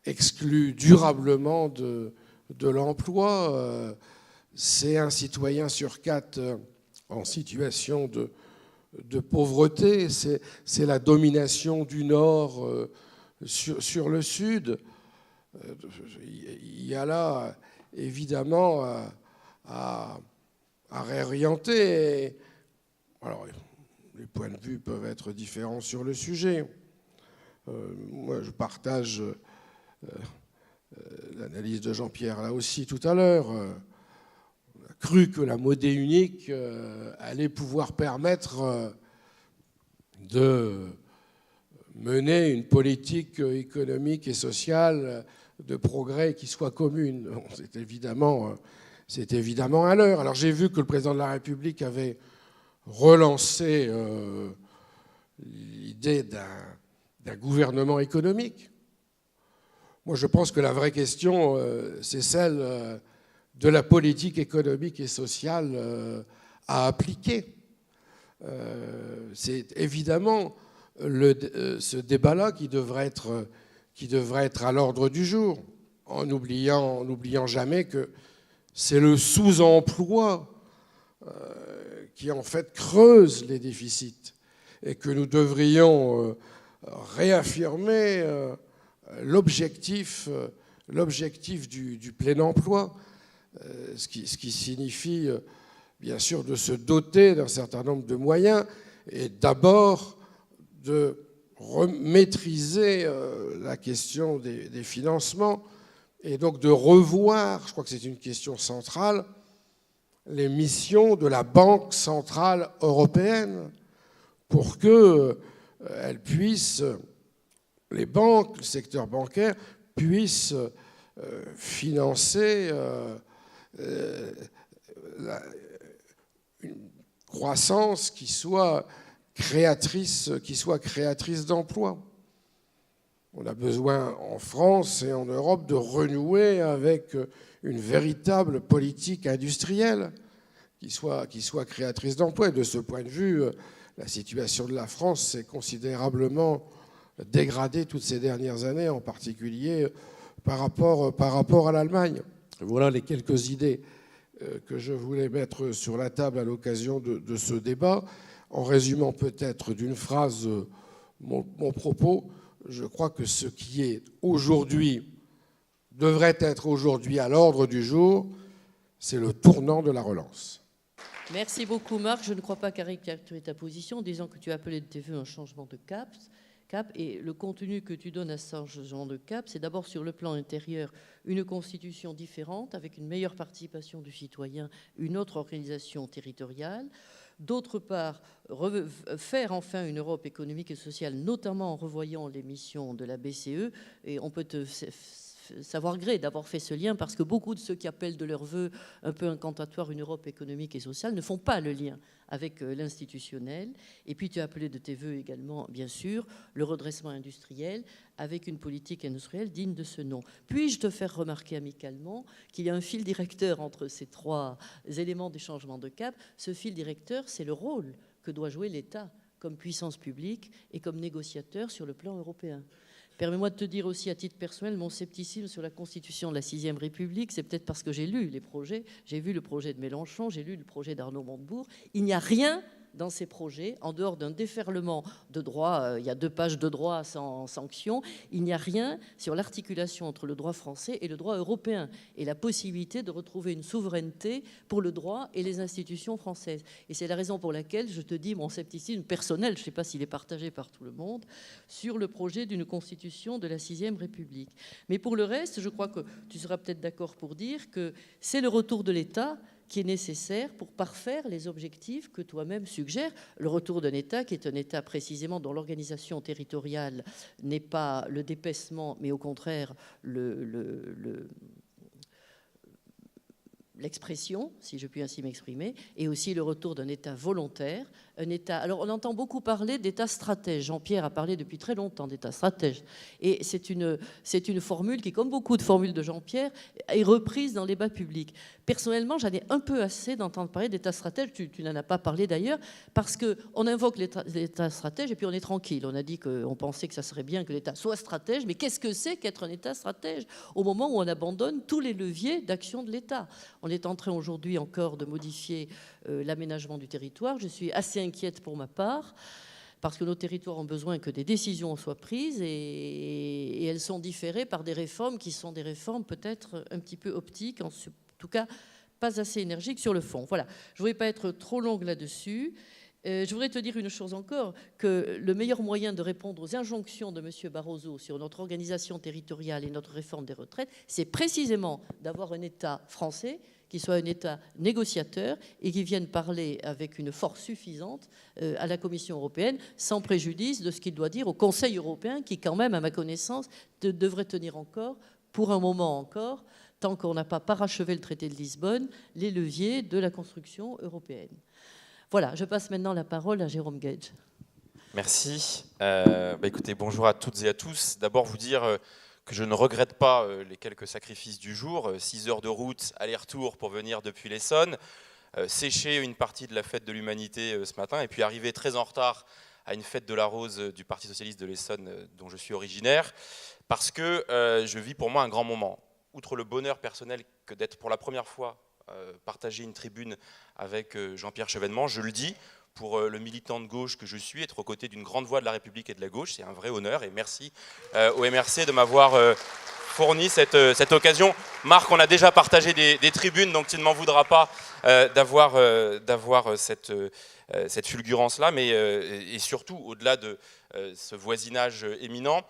exclus durablement de l'emploi. C'est un citoyen sur 4 en situation de pauvreté. C'est la domination du Nord sur le Sud. Il y a là, évidemment, à réorienter. Alors, les points de vue peuvent être différents sur le sujet. Moi, je partage l'analyse de Jean-Pierre là aussi tout à l'heure. On a cru que la monnaie unique allait pouvoir permettre de mener une politique économique et sociale de progrès qui soit commune. C'est évidemment un leurre. Alors j'ai vu que le président de la République avait relancé l'idée d'un gouvernement économique. Moi, je pense que la vraie question, c'est celle de la politique économique et sociale à appliquer. C'est évidemment ce débat-là qui devrait être à l'ordre du jour, en n'oubliant jamais que c'est le sous-emploi qui en fait creuse les déficits et que nous devrions réaffirmer l'objectif du plein emploi, ce qui signifie bien sûr de se doter d'un certain nombre de moyens et d'abord de maîtriser la question des financements et donc de revoir, je crois que c'est une question centrale, les missions de la Banque centrale européenne pour qu'elles puissent, les banques, le secteur bancaire, puissent financer une croissance qui soit créatrice d'emplois. On a besoin en France et en Europe de renouer avec une véritable politique industrielle qui soit créatrice d'emplois. Et de ce point de vue, la situation de la France s'est considérablement dégradée toutes ces dernières années, en particulier par rapport à l'Allemagne. Voilà les quelques idées que je voulais mettre sur la table à l'occasion de ce débat. En résumant peut-être d'une phrase mon propos, je crois que ce qui est aujourd'hui, devrait être aujourd'hui à l'ordre du jour, c'est le tournant de la relance. Merci beaucoup Marc. Je ne crois pas caricaturer ta position en disant que tu as appelé de tes voeux un changement de cap. Et le contenu que tu donnes à ce changement de cap, c'est d'abord sur le plan intérieur une constitution différente avec une meilleure participation du citoyen, une autre organisation territoriale. D'autre part, faire enfin une Europe économique et sociale, notamment en revoyant les missions de la BCE. Et on peut te savoir gré d'avoir fait ce lien, parce que beaucoup de ceux qui appellent de leur vœu un peu incantatoire une Europe économique et sociale ne font pas le lien avec l'institutionnel. Et puis tu as appelé de tes vœux également, bien sûr, le redressement industriel avec une politique industrielle digne de ce nom. Puis-je te faire remarquer amicalement qu'il y a un fil directeur entre ces trois éléments du changement de cap. Ce fil directeur, c'est le rôle que doit jouer l'État comme puissance publique et comme négociateur sur le plan européen. Permets-moi de te dire aussi à titre personnel mon scepticisme sur la constitution de la 6e République. C'est peut-être parce que j'ai lu les projets, j'ai vu le projet de Mélenchon, j'ai lu le projet d'Arnaud Montebourg. Il n'y a rien dans ces projets, en dehors d'un déferlement de droit, il y a 2 pages de droit sans sanction, il n'y a rien sur l'articulation entre le droit français et le droit européen et la possibilité de retrouver une souveraineté pour le droit et les institutions françaises. Et c'est la raison pour laquelle je te dis mon scepticisme personnel, je ne sais pas s'il est partagé par tout le monde, sur le projet d'une constitution de la 6e République. Mais pour le reste, je crois que tu seras peut-être d'accord pour dire que c'est le retour de l'État qui est nécessaire pour parfaire les objectifs que toi-même suggères. Le retour d'un État qui est un État précisément dont l'organisation territoriale n'est pas le dépaissement, mais au contraire l'expression, si je puis ainsi m'exprimer, et aussi le retour d'un État volontaire, un État... Alors, on entend beaucoup parler d'État stratège. Jean-Pierre a parlé depuis très longtemps d'État stratège. Et c'est une formule qui, comme beaucoup de formules de Jean-Pierre, est reprise dans le débat public. Personnellement, j'en ai un peu assez d'entendre parler d'État stratège. Tu n'en as pas parlé d'ailleurs, parce qu'on invoque l'État stratège et puis on est tranquille. On a dit qu'on pensait que ça serait bien que l'État soit stratège, mais qu'est-ce que c'est qu'être un État stratège au moment où on abandonne tous les leviers d'action de l'État? On est en train aujourd'hui encore de modifier l'aménagement du territoire. Je suis assez inquiète pour ma part, parce que nos territoires ont besoin que des décisions soient prises et elles sont différées par des réformes qui sont des réformes peut-être un petit peu optiques, en tout cas pas assez énergiques sur le fond. Voilà, je ne voudrais pas être trop longue là-dessus. Je voudrais te dire une chose encore, que le meilleur moyen de répondre aux injonctions de M. Barroso sur notre organisation territoriale et notre réforme des retraites, c'est précisément d'avoir un État français qui soit un État négociateur et qui vienne parler avec une force suffisante à la Commission européenne, sans préjudice de ce qu'il doit dire au Conseil européen, qui quand même, à ma connaissance, devrait tenir encore, pour un moment encore, tant qu'on n'a pas parachevé le traité de Lisbonne, les leviers de la construction européenne. Voilà, je passe maintenant la parole à Jérôme Gage. Merci. Écoutez, bonjour à toutes et à tous. D'abord, vous dire que je ne regrette pas les quelques sacrifices du jour. 6 heures de route, aller-retour pour venir depuis l'Essonne, sécher une partie de la fête de l'Humanité ce matin, et puis arriver très en retard à une fête de la Rose du Parti Socialiste de l'Essonne dont je suis originaire, parce que je vis pour moi un grand moment. Outre le bonheur personnel que d'être pour la première fois partager une tribune avec Jean-Pierre Chevènement, je le dis, pour le militant de gauche que je suis, être aux côtés d'une grande voix de la République et de la gauche, c'est un vrai honneur, et merci au MRC de m'avoir fourni cette occasion. Marc, on a déjà partagé des tribunes, donc tu ne m'en voudras pas d'avoir cette fulgurance-là, mais et surtout, au-delà de ce voisinage éminent,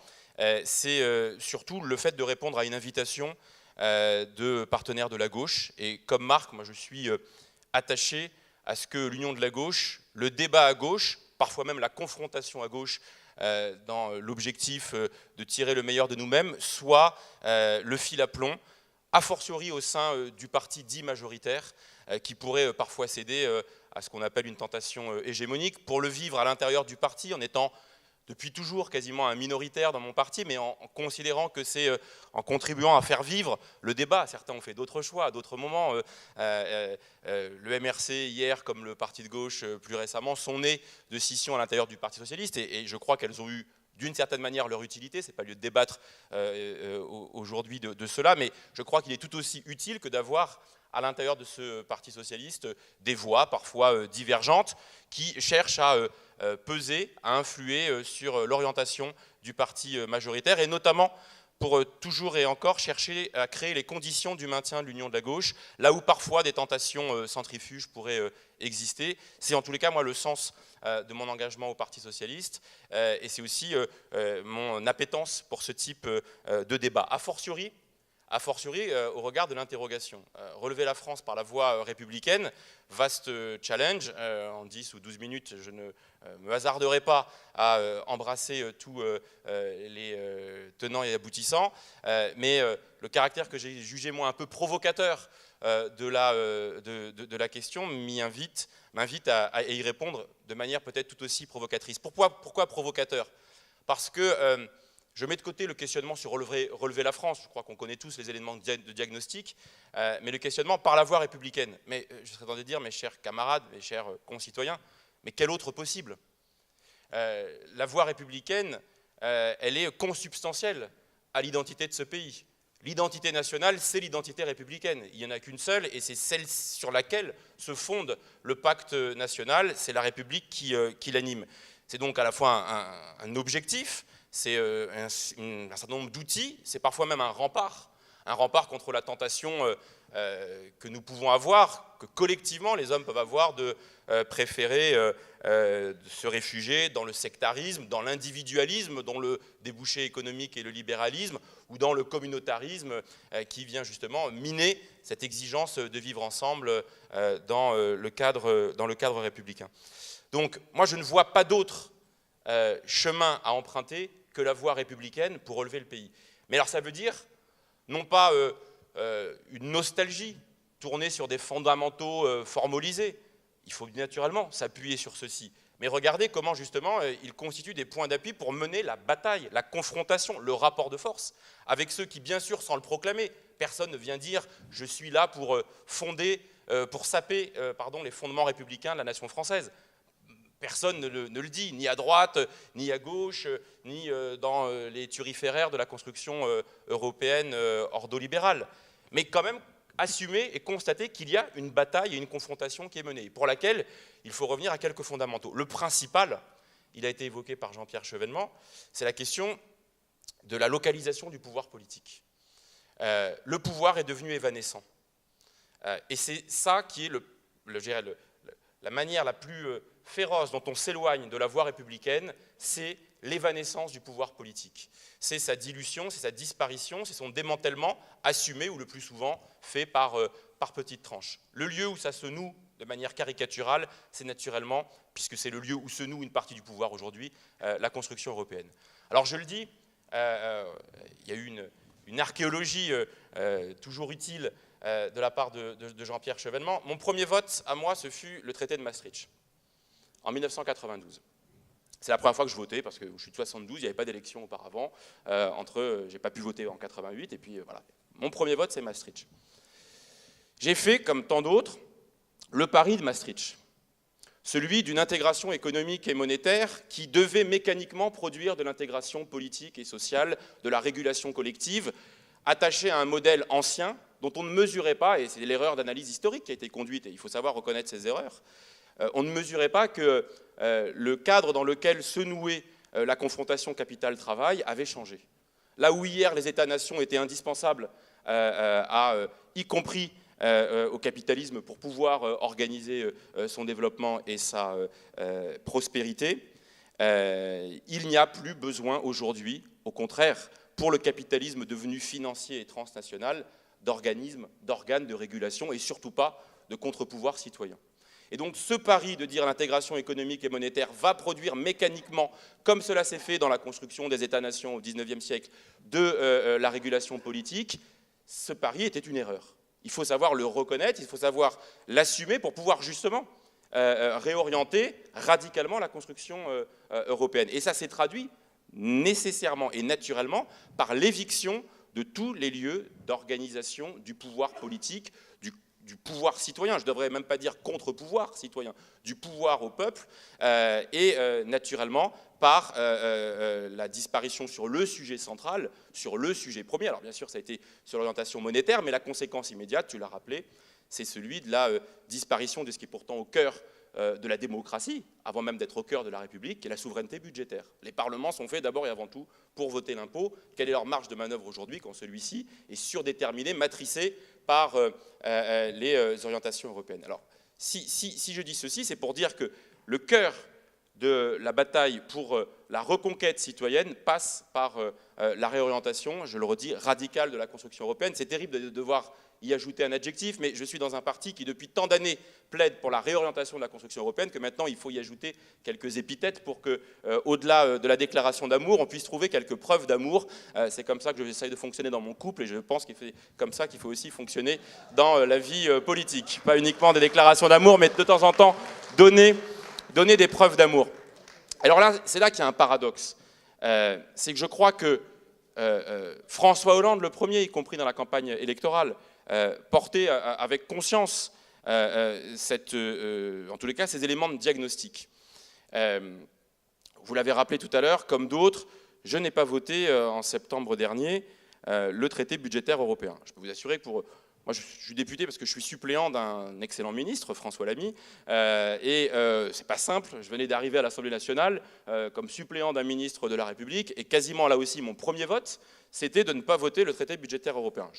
c'est surtout le fait de répondre à une invitation de partenaires de la gauche. Et comme Marc, moi je suis attaché à ce que l'union de la gauche, le débat à gauche, parfois même la confrontation à gauche, dans l'objectif de tirer le meilleur de nous-mêmes, soit le fil à plomb, a fortiori au sein du parti dit majoritaire, qui pourrait parfois céder à ce qu'on appelle une tentation hégémonique, pour le vivre à l'intérieur du parti, en étant depuis toujours quasiment un minoritaire dans mon parti, mais en considérant que c'est en contribuant à faire vivre le débat. Certains ont fait d'autres choix à d'autres moments. Le MRC hier, comme le parti de gauche plus récemment, sont nés de scissions à l'intérieur du Parti Socialiste, et je crois qu'elles ont eu d'une certaine manière leur utilité. Ce n'est pas lieu de débattre aujourd'hui de cela, mais je crois qu'il est tout aussi utile que d'avoir à l'intérieur de ce Parti Socialiste des voix parfois divergentes qui cherchent à peser, à influer sur l'orientation du parti majoritaire, et notamment pour toujours et encore chercher à créer les conditions du maintien de l'union de la gauche, là où parfois des tentations centrifuges pourraient exister. C'est en tous les cas, moi, le sens de mon engagement au Parti Socialiste, et c'est aussi mon appétence pour ce type de débat. A fortiori au regard de l'interrogation. Relever la France par la voie républicaine, vaste challenge. En 10 ou 12 minutes, je ne me hasarderai pas à embrasser tous les tenants et aboutissants, mais le caractère que j'ai jugé moi un peu provocateur de la question m'invite à y répondre de manière peut-être tout aussi provocatrice. Pourquoi provocateur? Parce que je mets de côté le questionnement sur relever la France. Je crois qu'on connaît tous les éléments de diagnostic, mais le questionnement par la voie républicaine. Mais je serais tenté de dire, mes chers camarades, mes chers concitoyens, mais quel autre possible? La voie républicaine, elle est consubstantielle à l'identité de ce pays. L'identité nationale, c'est l'identité républicaine. Il n'y en a qu'une seule, et c'est celle sur laquelle se fonde le pacte national. C'est la République qui l'anime. C'est donc à la fois un objectif, c'est un certain nombre d'outils, c'est parfois même un rempart contre la tentation que nous pouvons avoir, que collectivement les hommes peuvent avoir de préférer se réfugier dans le sectarisme, dans l'individualisme, dont le débouché économique est le libéralisme, ou dans le communautarisme qui vient justement miner cette exigence de vivre ensemble dans le cadre républicain. Donc moi je ne vois pas d'autre chemin à emprunter que la voie républicaine pour relever le pays. Mais alors ça veut dire non pas une nostalgie tournée sur des fondamentaux formalisés. Il faut naturellement s'appuyer sur ceci. Mais regardez comment justement ils constituent des points d'appui pour mener la bataille, la confrontation, le rapport de force avec ceux qui, bien sûr, sans le proclamer, personne ne vient dire « je suis là pour saper les fondements républicains de la nation française ». Personne ne le dit, ni à droite, ni à gauche, ni dans les turiféraires de la construction européenne ordolibérale. Mais quand même, assumer et constater qu'il y a une bataille et une confrontation qui est menée, pour laquelle il faut revenir à quelques fondamentaux. Le principal, il a été évoqué par Jean-Pierre Chevènement, c'est la question de la localisation du pouvoir politique. Le pouvoir est devenu évanescent. Et c'est ça qui est la manière la plus féroce dont on s'éloigne de la voie républicaine, c'est l'évanescence du pouvoir politique. C'est sa dilution, c'est sa disparition, c'est son démantèlement assumé ou le plus souvent fait par petites tranches. Le lieu où ça se noue de manière caricaturale, c'est naturellement, puisque c'est le lieu où se noue une partie du pouvoir aujourd'hui, la construction européenne. Alors je le dis, il y a eu une archéologie toujours utile de la part de Jean-Pierre Chevènement. Mon premier vote à moi, ce fut le traité de Maastricht, en 1992. C'est la première fois que je votais, parce que je suis de 72, il n'y avait pas d'élection auparavant. J'ai pas pu voter en 88, et puis voilà. Mon premier vote, c'est Maastricht. J'ai fait, comme tant d'autres, le pari de Maastricht, celui d'une intégration économique et monétaire qui devait mécaniquement produire de l'intégration politique et sociale, de la régulation collective, attachée à un modèle ancien dont on ne mesurait pas, et c'est l'erreur d'analyse historique qui a été conduite, et il faut savoir reconnaître ces erreurs, on ne mesurait pas que le cadre dans lequel se nouait la confrontation capital-travail avait changé. Là où hier les États-nations étaient indispensables, y compris au capitalisme, pour pouvoir organiser son développement et sa prospérité, il n'y a plus besoin aujourd'hui, au contraire, pour le capitalisme devenu financier et transnational, d'organes de régulation et surtout pas de contre-pouvoirs citoyens. Et donc ce pari de dire l'intégration économique et monétaire va produire mécaniquement, comme cela s'est fait dans la construction des États-nations au XIXe siècle, de la régulation politique, ce pari était une erreur. Il faut savoir le reconnaître, il faut savoir l'assumer pour pouvoir justement réorienter radicalement la construction européenne. Et ça s'est traduit nécessairement et naturellement par l'éviction de tous les lieux d'organisation du pouvoir politique, du pouvoir citoyen, je ne devrais même pas dire contre-pouvoir citoyen, du pouvoir au peuple, et naturellement par la disparition sur le sujet central, sur le sujet premier. Alors bien sûr, ça a été sur l'orientation monétaire, mais la conséquence immédiate, tu l'as rappelé, c'est celui de la disparition de ce qui est pourtant au cœur de la démocratie, avant même d'être au cœur de la République, qui est la souveraineté budgétaire. Les parlements sont faits d'abord et avant tout pour voter l'impôt. Quelle est leur marge de manœuvre aujourd'hui quand celui-ci est surdéterminé, matricé par les orientations européennes? Alors, si je dis ceci, c'est pour dire que le cœur de la bataille pour la reconquête citoyenne passe par la réorientation, je le redis, radicale de la construction européenne. C'est terrible de devoir y ajouter un adjectif, mais je suis dans un parti qui, depuis tant d'années, plaide pour la réorientation de la construction européenne, que maintenant, il faut y ajouter quelques épithètes pour que, au-delà de la déclaration d'amour, on puisse trouver quelques preuves d'amour. C'est comme ça que j'essaye de fonctionner dans mon couple, et je pense qu'il c'est comme ça qu'il faut aussi fonctionner dans la vie politique. Pas uniquement des déclarations d'amour, mais de temps en temps, donner des preuves d'amour. Alors là, c'est là qu'il y a un paradoxe. C'est que je crois que François Hollande, le premier, y compris dans la campagne électorale, porter avec conscience en tous les cas ces éléments de diagnostic. Vous l'avez rappelé tout à l'heure, comme d'autres, je n'ai pas voté en septembre dernier le traité budgétaire européen. Je peux vous assurer que moi, je suis député parce que je suis suppléant d'un excellent ministre, François Lamy, et c'est pas simple. Je venais d'arriver à l'Assemblée nationale comme suppléant d'un ministre de la République, et quasiment là aussi, mon premier vote, c'était de ne pas voter le traité budgétaire européen.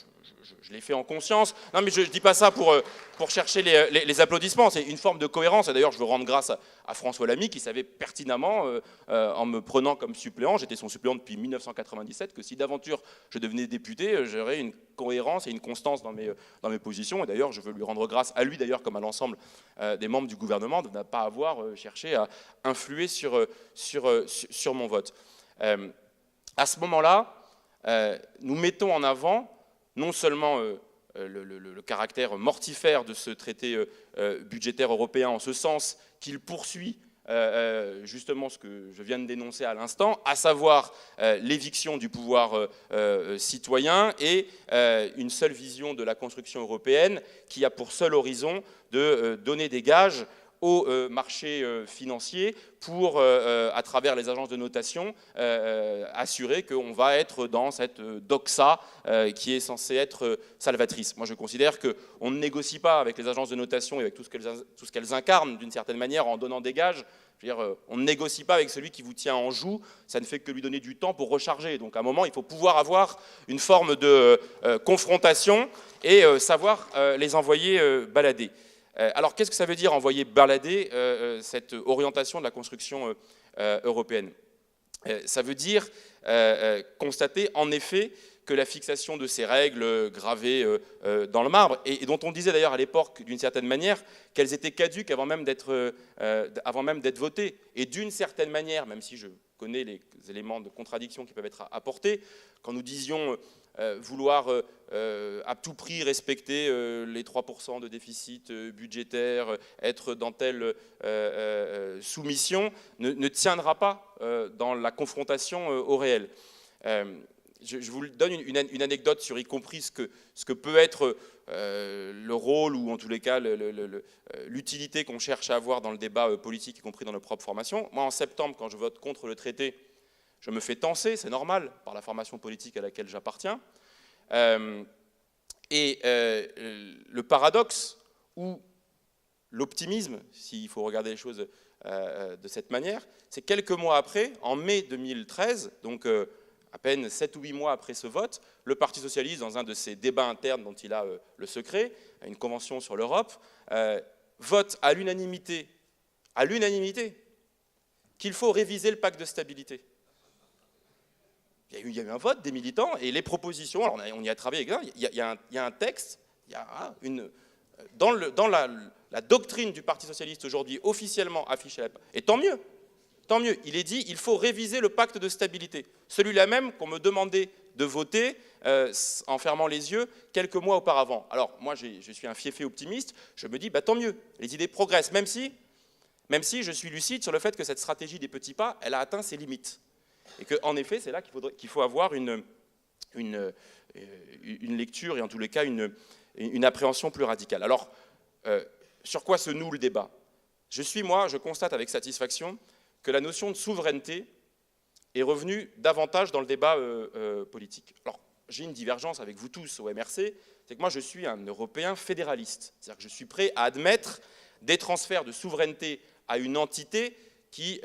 Je l'ai fait en conscience. Non, mais je ne dis pas ça pour chercher les applaudissements. C'est une forme de cohérence. Et d'ailleurs, je veux rendre grâce à François Lamy, qui savait pertinemment, en me prenant comme suppléant, j'étais son suppléant depuis 1997, que si d'aventure je devenais député, j'aurais une cohérence et une constance dans mes positions. Et d'ailleurs, je veux lui rendre grâce, à lui d'ailleurs, comme à l'ensemble des membres du gouvernement, de ne pas avoir cherché à influer sur mon vote. À ce moment-là, nous mettons en avant non seulement le caractère mortifère de ce traité budgétaire européen, en ce sens qu'il poursuit justement ce que je viens de dénoncer à l'instant, à savoir l'éviction du pouvoir citoyen et une seule vision de la construction européenne qui a pour seul horizon de donner des gages au marché financier pour, à travers les agences de notation, assurer qu'on va être dans cette doxa qui est censée être salvatrice. Moi, je considère qu'on ne négocie pas avec les agences de notation et avec tout ce qu'elles incarnent, d'une certaine manière, en donnant des gages. Je veux dire, on ne négocie pas avec celui qui vous tient en joue, ça ne fait que lui donner du temps pour recharger. Donc à un moment, il faut pouvoir avoir une forme de confrontation et savoir les envoyer balader. Alors, qu'est-ce que ça veut dire envoyer balader cette orientation de la construction européenne? Ça veut dire constater, en effet, que la fixation de ces règles gravées dans le marbre, et dont on disait d'ailleurs à l'époque, d'une certaine manière, qu'elles étaient caduques avant même d'être votées. Et d'une certaine manière, même si je connais les éléments de contradiction qui peuvent être apportés, quand nous disions vouloir à tout prix respecter les 3% de déficit budgétaire, être dans telle soumission, ne tiendra pas dans la confrontation au réel. Je vous donne une anecdote sur y compris ce que peut être le rôle ou en tous les cas l'utilité qu'on cherche à avoir dans le débat politique, y compris dans nos propres formations. Moi, en septembre, quand je vote contre le traité, je me fais tancer, c'est normal, par la formation politique à laquelle j'appartiens. Le paradoxe ou l'optimisme, s'il faut regarder les choses de cette manière, c'est quelques mois après, en mai 2013, donc à peine 7 ou 8 mois après ce vote, le Parti socialiste, dans un de ses débats internes dont il a le secret, à une convention sur l'Europe, vote à l'unanimité, qu'il faut réviser le pacte de stabilité. Il y a eu un vote des militants et les propositions, alors on y a travaillé, il y a un texte, il y a dans la doctrine du Parti socialiste aujourd'hui officiellement affichée, et tant mieux, il est dit il faut réviser le pacte de stabilité, celui-là même qu'on me demandait de voter en fermant les yeux quelques mois auparavant. Alors moi je suis un fiefé optimiste, je me dis tant mieux, les idées progressent, même si je suis lucide sur le fait que cette stratégie des petits pas, elle a atteint ses limites. Et qu'en effet, c'est là qu'il faut avoir une lecture et en tous les cas une appréhension plus radicale. Alors, sur quoi se noue le débat? Je constate avec satisfaction que la notion de souveraineté est revenue davantage dans le débat politique. Alors, j'ai une divergence avec vous tous au MRC, c'est que moi je suis un Européen fédéraliste. C'est-à-dire que je suis prêt à admettre des transferts de souveraineté à une entité qui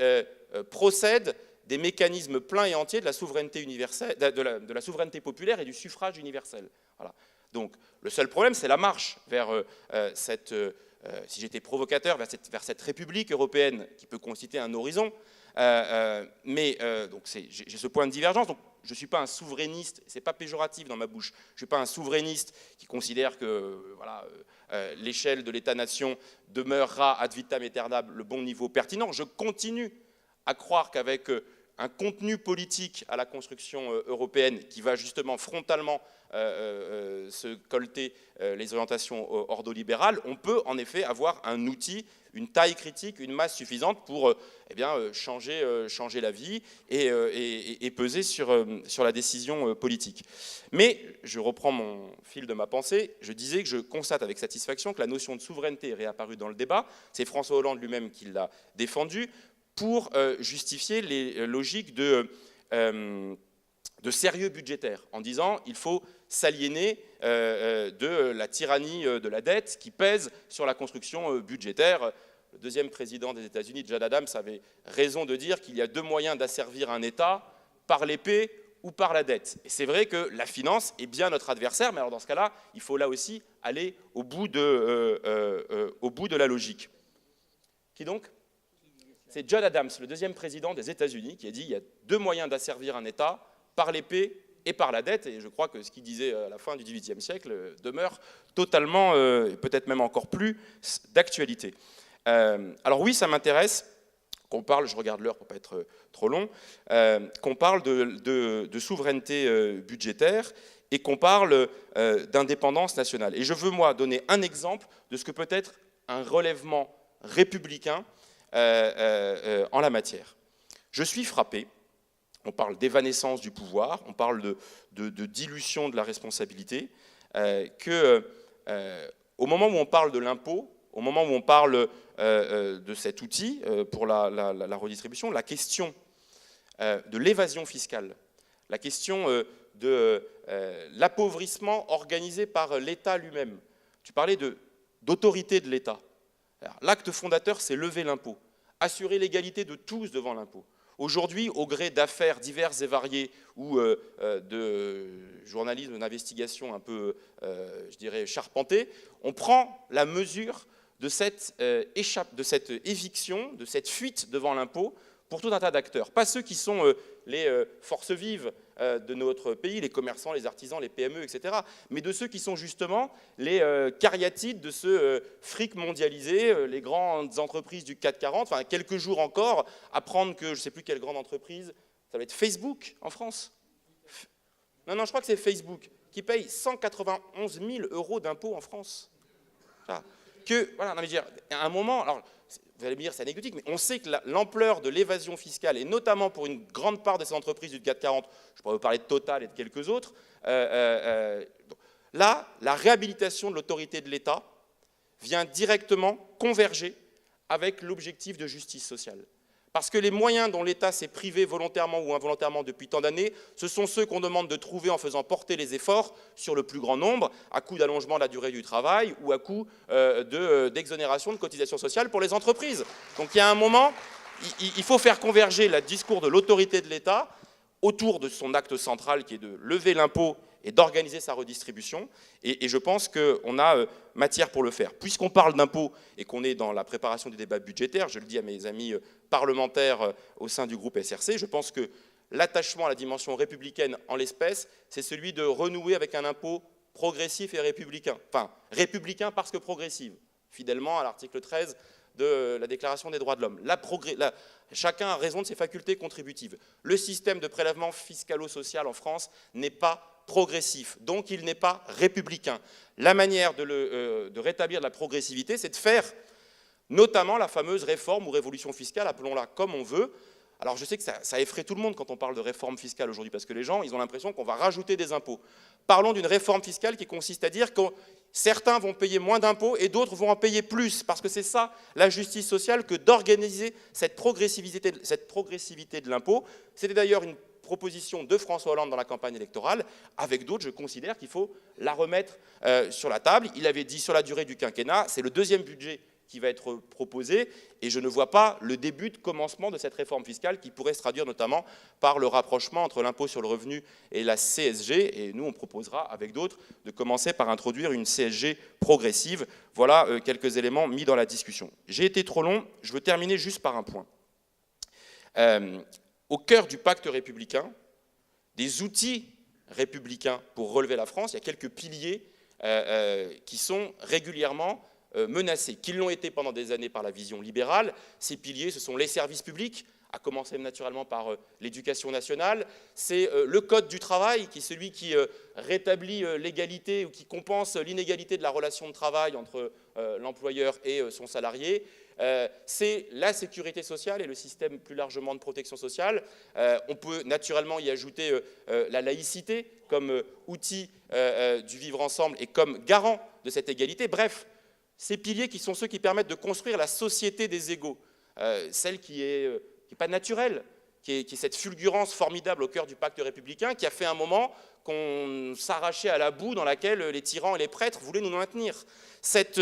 procède des mécanismes pleins et entiers de la souveraineté universelle, de la souveraineté populaire et du suffrage universel. Voilà. Donc le seul problème, c'est la marche vers si j'étais provocateur, vers cette République européenne qui peut constituer un horizon. Donc j'ai ce point de divergence. Donc je ne suis pas un souverainiste, c'est pas péjoratif dans ma bouche. Je ne suis pas un souverainiste qui considère que l'échelle de l'État-nation demeurera ad vitam aeternam le bon niveau pertinent. Je continue à croire qu'avec un contenu politique à la construction européenne qui va justement frontalement se colter les orientations ordolibérales, on peut en effet avoir un outil, une taille critique, une masse suffisante pour changer la vie et peser sur la décision politique. Mais je reprends mon fil de ma pensée, je disais que je constate avec satisfaction que la notion de souveraineté est réapparue dans le débat, c'est François Hollande lui-même qui l'a défendu, pour justifier les logiques de sérieux budgétaire, en disant il faut s'aliéner de la tyrannie de la dette qui pèse sur la construction budgétaire. Le deuxième président des États-Unis, John Adams, avait raison de dire qu'il y a deux moyens d'asservir un État, par l'épée ou par la dette. Et c'est vrai que la finance est bien notre adversaire, mais alors dans ce cas-là, il faut là aussi aller au bout de la logique. Qui donc? C'est John Adams, le deuxième président des États-Unis, qui a dit qu'il y a deux moyens d'asservir un État, par l'épée et par la dette. Et je crois que ce qu'il disait à la fin du XVIIIe siècle demeure totalement, peut-être même encore plus, d'actualité. Alors oui, ça m'intéresse qu'on parle, je regarde l'heure pour ne pas être trop long, qu'on parle de souveraineté budgétaire et qu'on parle d'indépendance nationale. Et je veux, moi, donner un exemple de ce que peut être un relèvement républicain en la matière. Je suis frappé, on parle d'évanescence du pouvoir, on parle de dilution de la responsabilité, qu'au moment où on parle de l'impôt, au moment où on parle de cet outil pour la redistribution, la question de l'évasion fiscale, la question de l'appauvrissement organisé par l'État lui-même. Tu parlais d'autorité de l'État. L'acte fondateur, c'est lever l'impôt, assurer l'égalité de tous devant l'impôt. Aujourd'hui, au gré d'affaires diverses et variées ou de journalisme, d'investigation un peu, je dirais, charpenté, on prend la mesure de cette éviction, de cette fuite devant l'impôt pour tout un tas d'acteurs. Pas ceux qui sont les forces vives de notre pays, les commerçants, les artisans, les PME, etc., mais de ceux qui sont justement les cariatides de ce fric mondialisé, les grandes entreprises du CAC 40, enfin quelques jours encore, apprendre que je ne sais plus quelle grande entreprise, ça va être Facebook en France. Non, je crois que c'est Facebook, qui paye 191 000 € d'impôts en France. Voilà, non, mais à un moment, alors, vous allez me dire c'est anecdotique, mais on sait que l'ampleur de l'évasion fiscale, et notamment pour une grande part de ces entreprises du CAC 40, je pourrais vous parler de Total et de quelques autres, là, la réhabilitation de l'autorité de l'État vient directement converger avec l'objectif de justice sociale. Parce que les moyens dont l'État s'est privé volontairement ou involontairement depuis tant d'années, ce sont ceux qu'on demande de trouver en faisant porter les efforts sur le plus grand nombre, à coup d'allongement de la durée du travail ou à coup d'exonération de cotisations sociales pour les entreprises. Donc il y a un moment, il faut faire converger le discours de l'autorité de l'État autour de son acte central qui est de lever l'impôt et d'organiser sa redistribution. Et je pense qu'on a matière pour le faire. Puisqu'on parle d'impôts et qu'on est dans la préparation du débat budgétaire, je le dis à mes amis parlementaires au sein du groupe SRC, je pense que l'attachement à la dimension républicaine en l'espèce, c'est celui de renouer avec un impôt progressif et républicain. Enfin, républicain parce que progressif, fidèlement à l'article 13 de la Déclaration des droits de l'homme. Chacun a raison de ses facultés contributives. Le système de prélèvement fiscalo-social en France n'est pas progressif, donc il n'est pas républicain. La manière de rétablir la progressivité, c'est de faire notamment la fameuse réforme ou révolution fiscale, appelons-la comme on veut. Alors je sais que ça effraie tout le monde quand on parle de réforme fiscale aujourd'hui, parce que les gens ils ont l'impression qu'on va rajouter des impôts. Parlons d'une réforme fiscale qui consiste à dire que certains vont payer moins d'impôts et d'autres vont en payer plus, parce que c'est ça la justice sociale que d'organiser cette progressivité de l'impôt. C'était d'ailleurs une proposition de François Hollande dans la campagne électorale. Avec d'autres, je considère qu'il faut la remettre sur la table. Il avait dit sur la durée du quinquennat, c'est le deuxième budget qui va être proposé, et je ne vois pas le début de commencement de cette réforme fiscale qui pourrait se traduire notamment par le rapprochement entre l'impôt sur le revenu et la CSG, et nous on proposera avec d'autres de commencer par introduire une CSG progressive. Voilà quelques éléments mis dans la discussion. J'ai été trop long, je veux terminer juste par un point. Au cœur du pacte républicain, des outils républicains pour relever la France, il y a quelques piliers qui sont régulièrement menacés, qui l'ont été pendant des années par la vision libérale. Ces piliers, ce sont les services publics, à commencer naturellement par l'éducation nationale. C'est le code du travail, qui est celui qui rétablit l'égalité ou qui compense l'inégalité de la relation de travail entre l'employeur et son salarié. C'est la sécurité sociale et le système plus largement de protection sociale. On peut naturellement y ajouter la laïcité comme outil du vivre ensemble et comme garant de cette égalité. Bref, ces piliers qui sont ceux qui permettent de construire la société des égaux, celle qui n'est pas naturelle, qui est cette fulgurance formidable au cœur du pacte républicain, qui a fait un moment qu'on s'arrachait à la boue dans laquelle les tyrans et les prêtres voulaient nous maintenir. Cette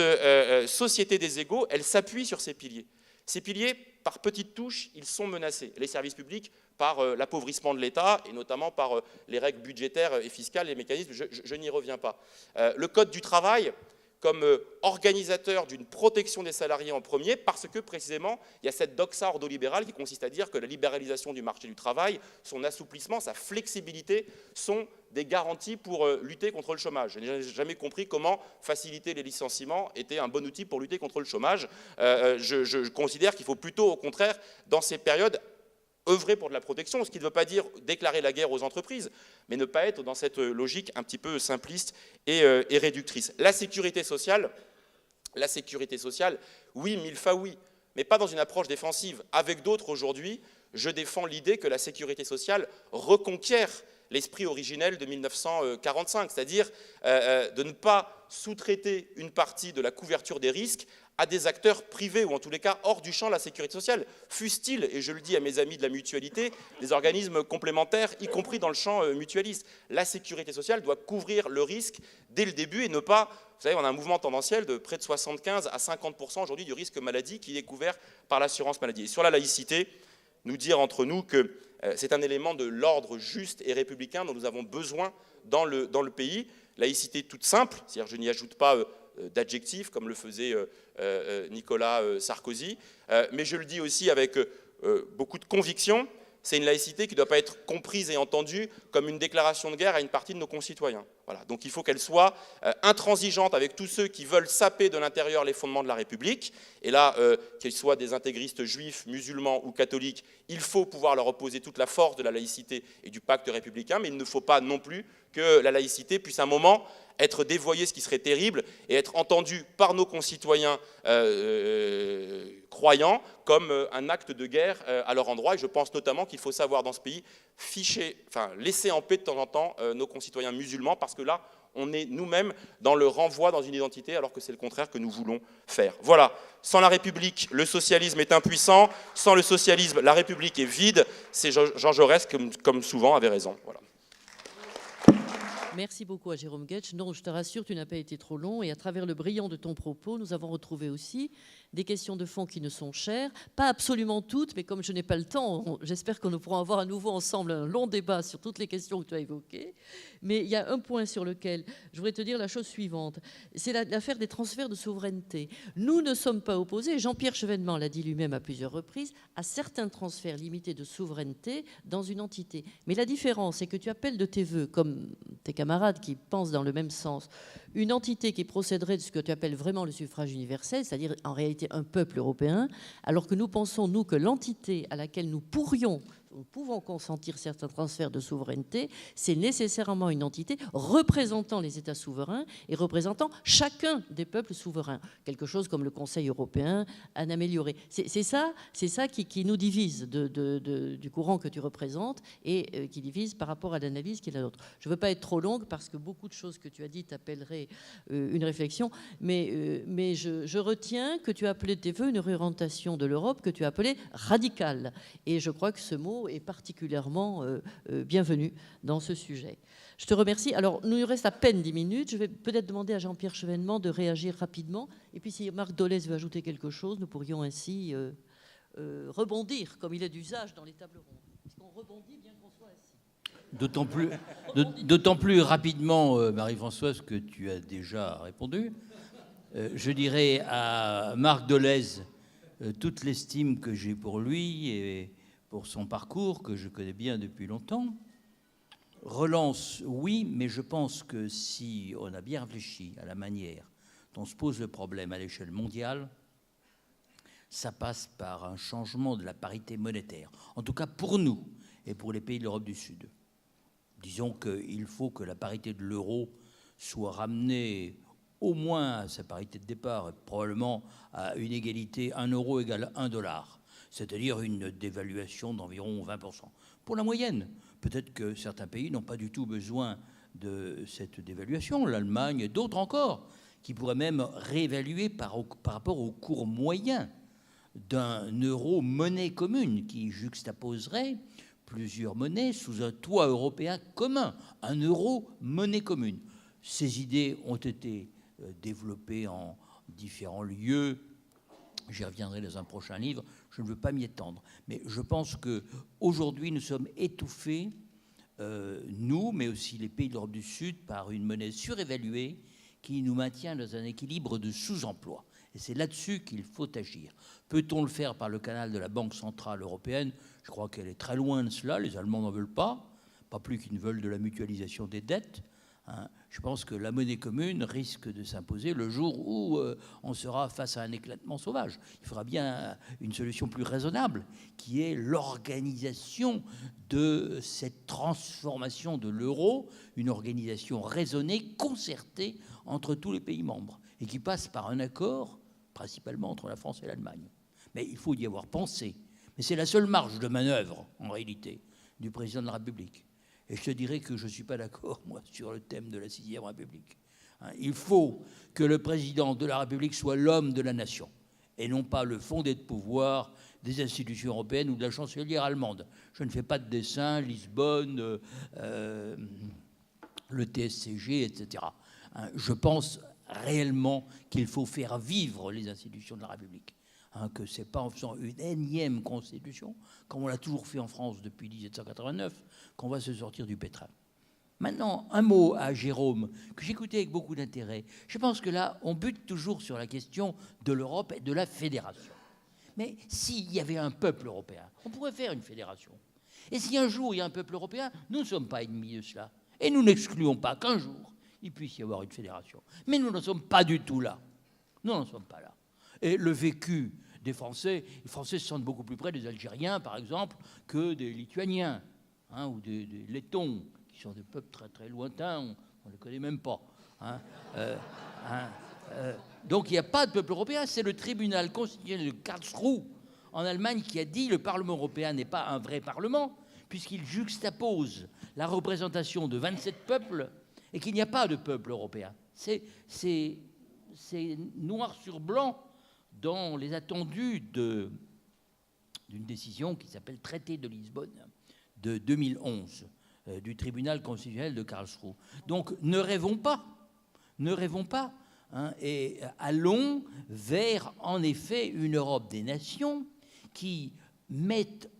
société des égaux, elle s'appuie sur ces piliers. Ces piliers, par petites touches, ils sont menacés. Les services publics, par l'appauvrissement de l'État, et notamment par les règles budgétaires et fiscales, les mécanismes, je n'y reviens pas. Le Code du travail, comme organisateur d'une protection des salariés en premier, parce que précisément, il y a cette doxa ordolibérale qui consiste à dire que la libéralisation du marché du travail, son assouplissement, sa flexibilité sont des garanties pour lutter contre le chômage. Je n'ai jamais compris comment faciliter les licenciements était un bon outil pour lutter contre le chômage. Je considère qu'il faut plutôt, au contraire, dans ces périodes, œuvrer pour de la protection, ce qui ne veut pas dire déclarer la guerre aux entreprises, mais ne pas être dans cette logique un petit peu simpliste et réductrice. La sécurité sociale, oui, mille fois oui, mais pas dans une approche défensive. Avec d'autres aujourd'hui, je défends l'idée que la sécurité sociale reconquiert l'esprit originel de 1945, c'est-à-dire de ne pas sous-traiter une partie de la couverture des risques à des acteurs privés, ou en tous les cas hors du champ de la sécurité sociale, fussent-ils, et je le dis à mes amis de la mutualité, des organismes complémentaires, y compris dans le champ mutualiste. La sécurité sociale doit couvrir le risque dès le début et ne pas... Vous savez, on a un mouvement tendanciel de près de 75 à 50% aujourd'hui du risque maladie qui est couvert par l'assurance maladie. Et sur la laïcité, nous dire entre nous que c'est un élément de l'ordre juste et républicain dont nous avons besoin dans le pays. Laïcité toute simple, c'est-à-dire je n'y ajoute pas d'adjectifs comme le faisait Nicolas Sarkozy, mais je le dis aussi avec beaucoup de conviction, c'est une laïcité qui ne doit pas être comprise et entendue comme une déclaration de guerre à une partie de nos concitoyens. Voilà. Donc il faut qu'elle soit intransigeante avec tous ceux qui veulent saper de l'intérieur les fondements de la République. Et là, qu'ils soient des intégristes juifs, musulmans ou catholiques, il faut pouvoir leur opposer toute la force de la laïcité et du pacte républicain, mais il ne faut pas non plus que la laïcité puisse à un moment être dévoyée, ce qui serait terrible, et être entendue par nos concitoyens croyants comme un acte de guerre à leur endroit. Et je pense notamment qu'il faut savoir dans ce pays laisser en paix de temps en temps nos concitoyens musulmans, parce que là, on est nous-mêmes dans le renvoi dans une identité, alors que c'est le contraire que nous voulons faire. Voilà, sans la République, le socialisme est impuissant, sans le socialisme, la République est vide. C'est Jean Jaurès, comme souvent, avait raison. Voilà. Merci beaucoup à Jérôme Guedj. Non, je te rassure, tu n'as pas été trop long. Et à travers le brillant de ton propos, nous avons retrouvé aussi des questions de fond qui nous sont chères. Pas absolument toutes, mais comme je n'ai pas le temps, j'espère que nous pourrons avoir à nouveau ensemble un long débat sur toutes les questions que tu as évoquées. Mais il y a un point sur lequel je voudrais te dire la chose suivante. C'est l'affaire des transferts de souveraineté. Nous ne sommes pas opposés, Jean-Pierre Chevènement l'a dit lui-même à plusieurs reprises, à certains transferts limités de souveraineté dans une entité. Mais la différence, c'est que tu appelles de tes voeux, comme tes camarades qui pensent dans le même sens, une entité qui procéderait de ce que tu appelles vraiment le suffrage universel, c'est-à-dire en réalité un peuple européen, alors que nous pensons, nous, que l'entité à laquelle nous pouvons consentir certains transferts de souveraineté, c'est nécessairement une entité représentant les États souverains et représentant chacun des peuples souverains. Quelque chose comme le Conseil européen, à améliorer. C'est ça qui nous divise du courant que tu représentes et qui divise par rapport à l'analyse qui est la nôtre. Je ne veux pas être trop longue parce que beaucoup de choses que tu as dites appelleraient une réflexion, mais je retiens que tu as appelé de tes voeux une réorientation de l'Europe que tu as appelée radicale. Et je crois que ce mot est particulièrement bienvenu dans ce sujet. Je te remercie. Alors, il nous reste à peine 10 minutes. Je vais peut-être demander à Jean-Pierre Chevènement de réagir rapidement. Et puis, si Marc Dolez veut ajouter quelque chose, nous pourrions ainsi rebondir, comme il est d'usage dans les tables rondes. Parce qu'on rebondit bien qu'on soit assis. D'autant plus rapidement, Marie-Françoise, que tu as déjà répondu. Je dirais à Marc Dolez toute l'estime que j'ai pour lui et pour son parcours, que je connais bien depuis longtemps. Relance, oui, mais je pense que si on a bien réfléchi à la manière dont se pose le problème à l'échelle mondiale, ça passe par un changement de la parité monétaire. En tout cas pour nous et pour les pays de l'Europe du Sud. Disons qu'il faut que la parité de l'euro soit ramenée au moins à sa parité de départ, probablement à une égalité 1 euro égale 1 dollar. C'est-à-dire une dévaluation d'environ 20%. Pour la moyenne, peut-être que certains pays n'ont pas du tout besoin de cette dévaluation, l'Allemagne et d'autres encore, qui pourraient même réévaluer par rapport au cours moyen d'un euro monnaie commune qui juxtaposerait plusieurs monnaies sous un toit européen commun, un euro monnaie commune. Ces idées ont été développées en différents lieux. J'y reviendrai dans un prochain livre. Je ne veux pas m'y étendre. Mais je pense qu'aujourd'hui, nous sommes étouffés, nous, mais aussi les pays de l'Europe du Sud, par une monnaie surévaluée qui nous maintient dans un équilibre de sous-emploi. Et c'est là-dessus qu'il faut agir. Peut-on le faire par le canal de la Banque centrale européenne? Je crois qu'elle est très loin de cela. Les Allemands n'en veulent pas plus qu'ils ne veulent de la mutualisation des dettes. Je pense que la monnaie commune risque de s'imposer le jour où on sera face à un éclatement sauvage. Il faudra bien une solution plus raisonnable, qui est l'organisation de cette transformation de l'euro, une organisation raisonnée, concertée entre tous les pays membres, et qui passe par un accord, principalement entre la France et l'Allemagne. Mais il faut y avoir pensé. Mais c'est la seule marge de manœuvre, en réalité, du président de la République. Et je te dirais que je ne suis pas d'accord, moi, sur le thème de la 6e République. Il faut que le président de la République soit l'homme de la nation, et non pas le fondé de pouvoir des institutions européennes ou de la chancelière allemande. Je ne fais pas de dessin, Lisbonne, le TSCG, etc. Je pense réellement qu'il faut faire vivre les institutions de la République. Que ce n'est pas en faisant une énième constitution, comme on l'a toujours fait en France depuis 1789, qu'on va se sortir du pétrin. Maintenant, un mot à Jérôme, que j'écoutais avec beaucoup d'intérêt. Je pense que là, on bute toujours sur la question de l'Europe et de la fédération. Mais s'il y avait un peuple européen, on pourrait faire une fédération. Et si un jour il y a un peuple européen, nous ne sommes pas ennemis de cela. Et nous n'excluons pas qu'un jour, il puisse y avoir une fédération. Mais nous n'en sommes pas du tout là. Nous n'en sommes pas là. Et le vécu des Français, les Français se sentent beaucoup plus près des Algériens, par exemple, que des Lituaniens, ou des Lettons, qui sont des peuples très très lointains, on ne les connaît même pas. Donc il n'y a pas de peuple européen, c'est le tribunal constitutionnel de Karlsruhe, en Allemagne, qui a dit que le Parlement européen n'est pas un vrai Parlement, puisqu'il juxtapose la représentation de 27 peuples et qu'il n'y a pas de peuple européen. C'est noir sur blanc dans les attendus d'une décision qui s'appelle Traité de Lisbonne de 2011 du tribunal constitutionnel de Karlsruhe. Donc ne rêvons pas, et allons vers en effet une Europe des nations qui mettent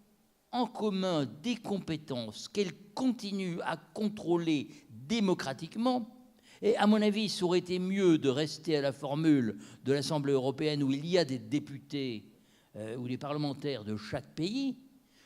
en commun des compétences qu'elles continuent à contrôler démocratiquement. Et à mon avis, ça aurait été mieux de rester à la formule de l'Assemblée européenne où il y a des députés ou des parlementaires de chaque pays,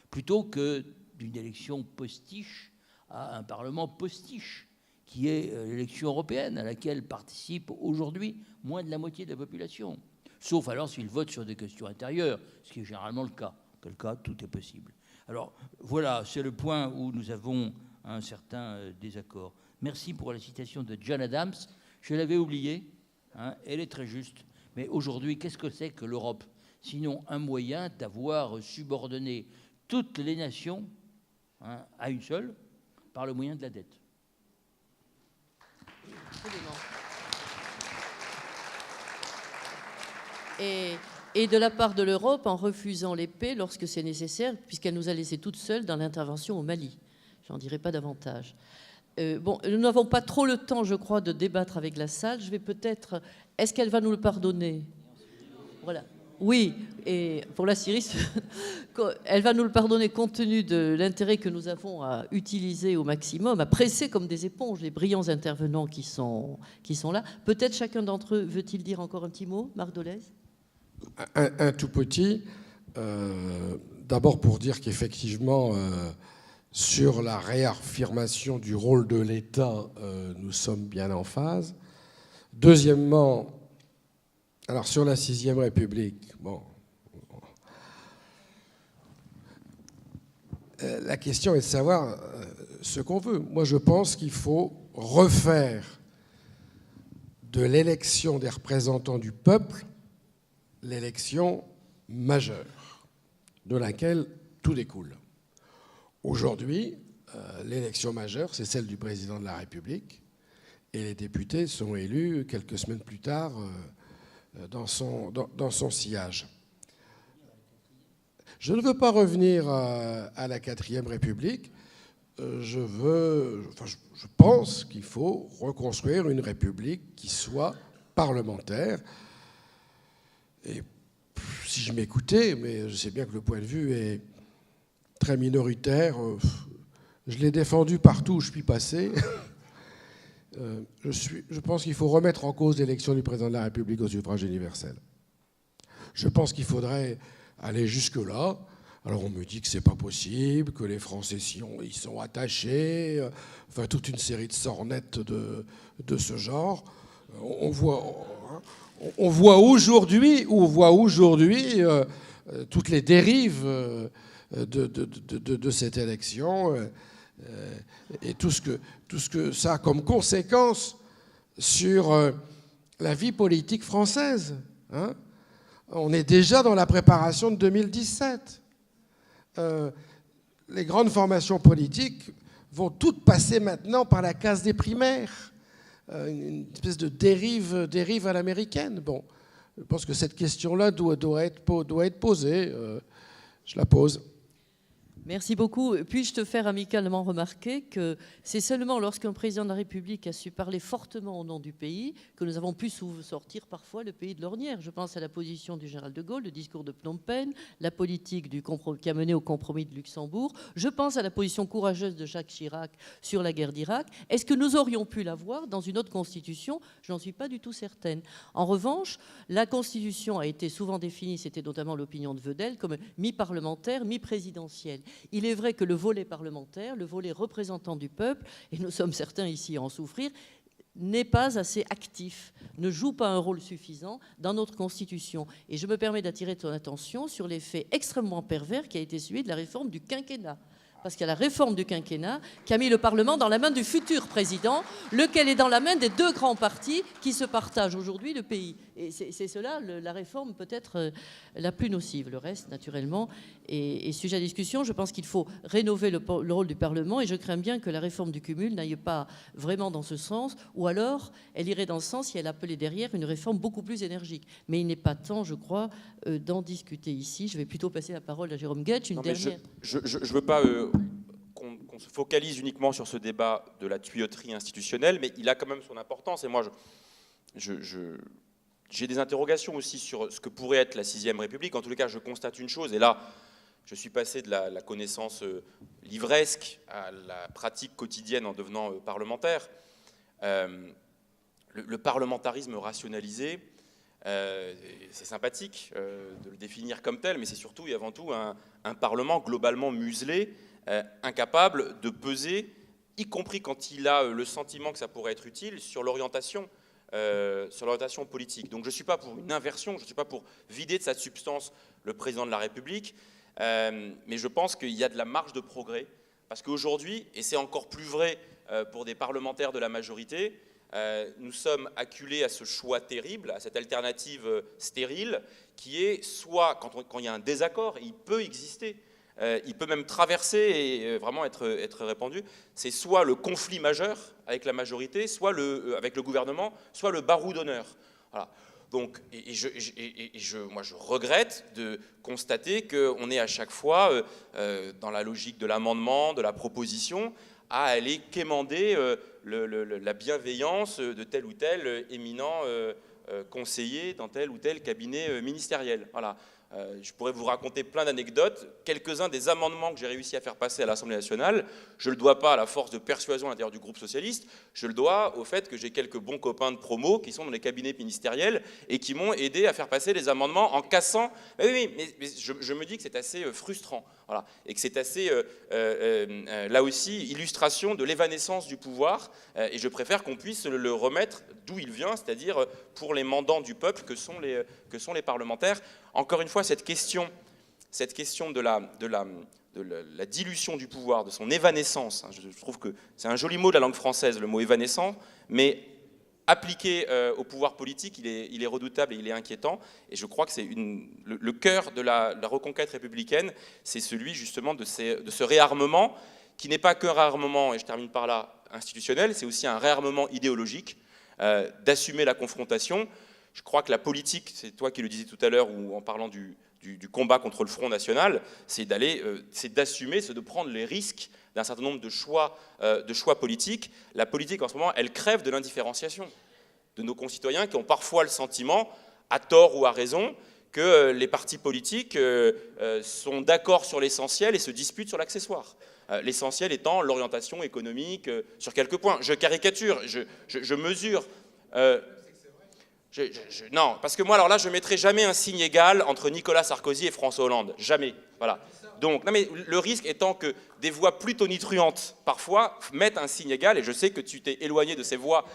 plutôt que d'une élection postiche à un Parlement postiche, qui est l'élection européenne, à laquelle participe aujourd'hui moins de la moitié de la population. Sauf alors s'ils votent sur des questions intérieures, ce qui est généralement le cas. Quel cas, tout est possible. Alors voilà, c'est le point où nous avons un certain désaccord. Merci pour la citation de John Adams. Je l'avais oubliée, elle est très juste. Mais aujourd'hui, qu'est-ce que c'est que l'Europe? Sinon un moyen d'avoir subordonné toutes les nations à une seule, par le moyen de la dette. Absolument. Et de la part de l'Europe, en refusant les paix lorsque c'est nécessaire, puisqu'elle nous a laissés toutes seules dans l'intervention au Mali. J'en dirai pas davantage. Nous n'avons pas trop le temps, je crois, de débattre avec la salle. Je vais peut-être... Est-ce qu'elle va nous le pardonner? Voilà. Oui, et pour la Syrie, elle va nous le pardonner compte tenu de l'intérêt que nous avons à utiliser au maximum, à presser comme des éponges les brillants intervenants qui sont là. Peut-être chacun d'entre eux veut-il dire encore un petit mot, Marc Dolez? Un tout petit. D'abord pour dire qu'effectivement, sur la réaffirmation du rôle de l'État, nous sommes bien en phase. Deuxièmement, alors sur la 6e République, la question est de savoir ce qu'on veut. Moi, je pense qu'il faut refaire de l'élection des représentants du peuple l'élection majeure, de laquelle tout découle. Aujourd'hui, l'élection majeure, c'est celle du président de la République, et les députés sont élus quelques semaines plus tard dans son sillage. Je ne veux pas revenir à la 4e République. Je pense qu'il faut reconstruire une République qui soit parlementaire. Et si je m'écoutais, mais je sais bien que le point de vue est très minoritaire, je l'ai défendu partout où je suis passé. Je pense qu'il faut remettre en cause l'élection du président de la République au suffrage universel. Je pense qu'il faudrait aller jusque-là. Alors on me dit que c'est pas possible, que les Français y sont attachés, enfin toute une série de sornettes de ce genre. On voit aujourd'hui toutes les dérives de cette élection et tout ce que ça a comme conséquence sur la vie politique française. Hein. On est déjà dans la préparation de 2017. Les grandes formations politiques vont toutes passer maintenant par la case des primaires. Une espèce de dérive à l'américaine. Bon, je pense que cette question-là doit être posée. Je la pose. Merci beaucoup. Puis-je te faire amicalement remarquer que c'est seulement lorsqu'un président de la République a su parler fortement au nom du pays que nous avons pu sortir parfois le pays de l'ornière. Je pense à la position du général de Gaulle, le discours de Phnom Penh, la politique qui a mené au compromis de Luxembourg. Je pense à la position courageuse de Jacques Chirac sur la guerre d'Irak. Est-ce que nous aurions pu l'avoir dans une autre constitution? Je n'en suis pas du tout certaine. En revanche, la constitution a été souvent définie, c'était notamment l'opinion de Vedel, comme mi-parlementaire, mi-présidentielle. Il est vrai que le volet parlementaire, le volet représentant du peuple, et nous sommes certains ici à en souffrir, n'est pas assez actif, ne joue pas un rôle suffisant dans notre Constitution. Et je me permets d'attirer ton attention sur l'effet extrêmement pervers qui a été celui de la réforme du quinquennat. Parce qu'il y a la réforme du quinquennat qui a mis le Parlement dans la main du futur président, lequel est dans la main des deux grands partis qui se partagent aujourd'hui le pays. Et c'est cela, la réforme peut-être la plus nocive. Le reste, naturellement, est sujet à discussion. Je pense qu'il faut rénover le rôle du Parlement et je crains bien que la réforme du cumul n'aille pas vraiment dans ce sens, ou alors elle irait dans ce sens si elle appelait derrière une réforme beaucoup plus énergique. Mais il n'est pas temps, je crois, d'en discuter ici. Je vais plutôt passer la parole à Jérôme Guedj. Je ne veux pas qu'on se focalise uniquement sur ce débat de la tuyauterie institutionnelle, mais il a quand même son importance. Et moi, j'ai des interrogations aussi sur ce que pourrait être la 6e République. En tous les cas, je constate une chose, et là, je suis passé de la connaissance livresque à la pratique quotidienne en devenant parlementaire. Le parlementarisme rationalisé, c'est sympathique de le définir comme tel, mais c'est surtout et avant tout un Parlement globalement muselé, incapable de peser, y compris quand il a le sentiment que ça pourrait être utile, sur l'orientation politique. Donc je ne suis pas pour une inversion, je ne suis pas pour vider de sa substance le président de la République, mais je pense qu'il y a de la marge de progrès, parce qu'aujourd'hui, et c'est encore plus vrai pour des parlementaires de la majorité, nous sommes acculés à ce choix terrible, à cette alternative stérile, qui est soit, quand il y a un désaccord, et il peut exister, il peut même traverser et vraiment être répandu, c'est soit le conflit majeur avec la majorité, soit avec le gouvernement, soit le barreau d'honneur. Voilà. Donc, moi, je regrette de constater qu'on est à chaque fois dans la logique de l'amendement, de la proposition, à aller quémander la bienveillance de tel ou tel éminent conseiller dans tel ou tel cabinet ministériel. Voilà. Je pourrais vous raconter plein d'anecdotes. Quelques-uns des amendements que j'ai réussi à faire passer à l'Assemblée nationale, je ne le dois pas à la force de persuasion à l'intérieur du groupe socialiste, je le dois au fait que j'ai quelques bons copains de promo qui sont dans les cabinets ministériels et qui m'ont aidé à faire passer les amendements en cassant. Mais je me dis que c'est assez frustrant. Voilà. Et que c'est assez, là aussi, illustration de l'évanescence du pouvoir. Et je préfère qu'on puisse le remettre d'où il vient, c'est-à-dire pour les mandants du peuple que sont les parlementaires. Encore une fois, cette question de la dilution du pouvoir, de son évanescence, hein, je trouve que c'est un joli mot de la langue française, le mot évanescent, mais appliqué au pouvoir politique, il est redoutable et il est inquiétant. Et je crois que c'est le cœur de la reconquête républicaine, c'est celui justement de ce réarmement, qui n'est pas qu'un réarmement, et je termine par là, institutionnel, c'est aussi un réarmement idéologique, d'assumer la confrontation. Je crois que la politique, c'est toi qui le disais tout à l'heure, ou en parlant du du combat contre le Front National, c'est d'assumer, c'est de prendre les risques d'un certain nombre de choix politiques. La politique, en ce moment, elle crève de l'indifférenciation de nos concitoyens qui ont parfois le sentiment, à tort ou à raison, que les partis politiques sont d'accord sur l'essentiel et se disputent sur l'accessoire. L'essentiel étant l'orientation économique sur quelques points. Je caricature, je mesure. Non, parce que moi, alors là, je ne mettrai jamais un signe égal entre Nicolas Sarkozy et François Hollande. Jamais. Voilà. Donc, non, mais le risque étant que des voix plus tonitruantes, parfois, mettent un signe égal, et je sais que tu t'es éloigné de ces voix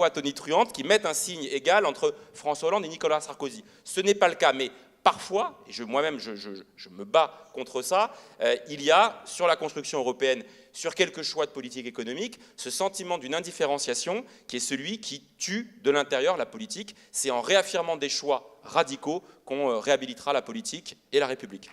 tonitruantes qui mettent un signe égal entre François Hollande et Nicolas Sarkozy. Ce n'est pas le cas, mais parfois, et moi-même je me bats contre ça, il y a sur la construction européenne, sur quelques choix de politique économique, ce sentiment d'une indifférenciation qui est celui qui tue de l'intérieur la politique. C'est en réaffirmant des choix radicaux qu'on réhabilitera la politique et la République.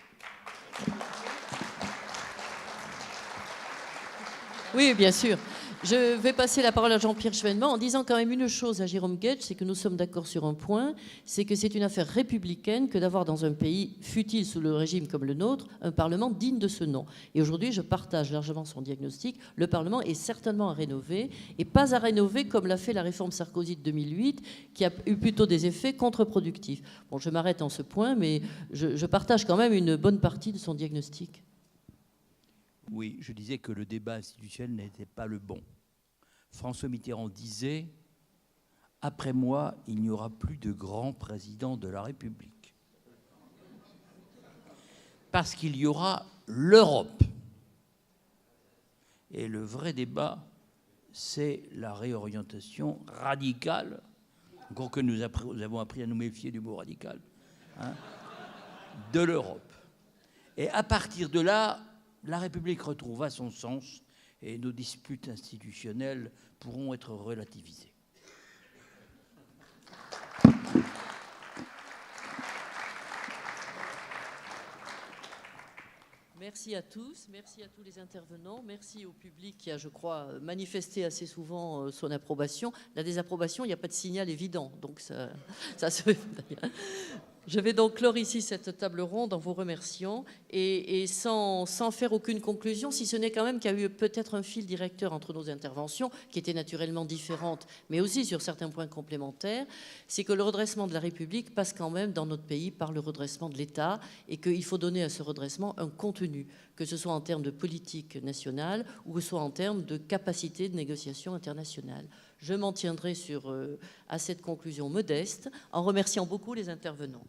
Oui, bien sûr. Je vais passer la parole à Jean-Pierre Chevènement en disant quand même une chose à Jérôme Guedj, c'est que nous sommes d'accord sur un point, c'est que c'est une affaire républicaine que d'avoir dans un pays, fût-il sous le régime comme le nôtre, un Parlement digne de ce nom. Et aujourd'hui, je partage largement son diagnostic. Le Parlement est certainement à rénover, et pas à rénover comme l'a fait la réforme Sarkozy de 2008, qui a eu plutôt des effets contre-productifs. Bon, je m'arrête en ce point, mais je partage quand même une bonne partie de son diagnostic. Oui, je disais que le débat institutionnel n'était pas le bon. François Mitterrand disait « Après moi, il n'y aura plus de grand président de la République. » Parce qu'il y aura l'Europe. Et le vrai débat, c'est la réorientation radicale, encore que nous avons appris à nous méfier du mot radical, hein, de l'Europe. Et à partir de là, la République retrouvera son sens et nos disputes institutionnelles pourront être relativisées. Merci à tous, merci à tous les intervenants, merci au public qui a, je crois, manifesté assez souvent son approbation. La désapprobation, il n'y a pas de signal évident, donc ça se fait bien. Je vais donc clore ici cette table ronde en vous remerciant et sans faire aucune conclusion, si ce n'est quand même qu'il y a eu peut-être un fil directeur entre nos interventions, qui étaient naturellement différentes, mais aussi sur certains points complémentaires, c'est que le redressement de la République passe quand même dans notre pays par le redressement de l'État et qu'il faut donner à ce redressement un contenu, que ce soit en termes de politique nationale ou que ce soit en termes de capacité de négociation internationale. Je m'en tiendrai à cette conclusion modeste en remerciant beaucoup les intervenants.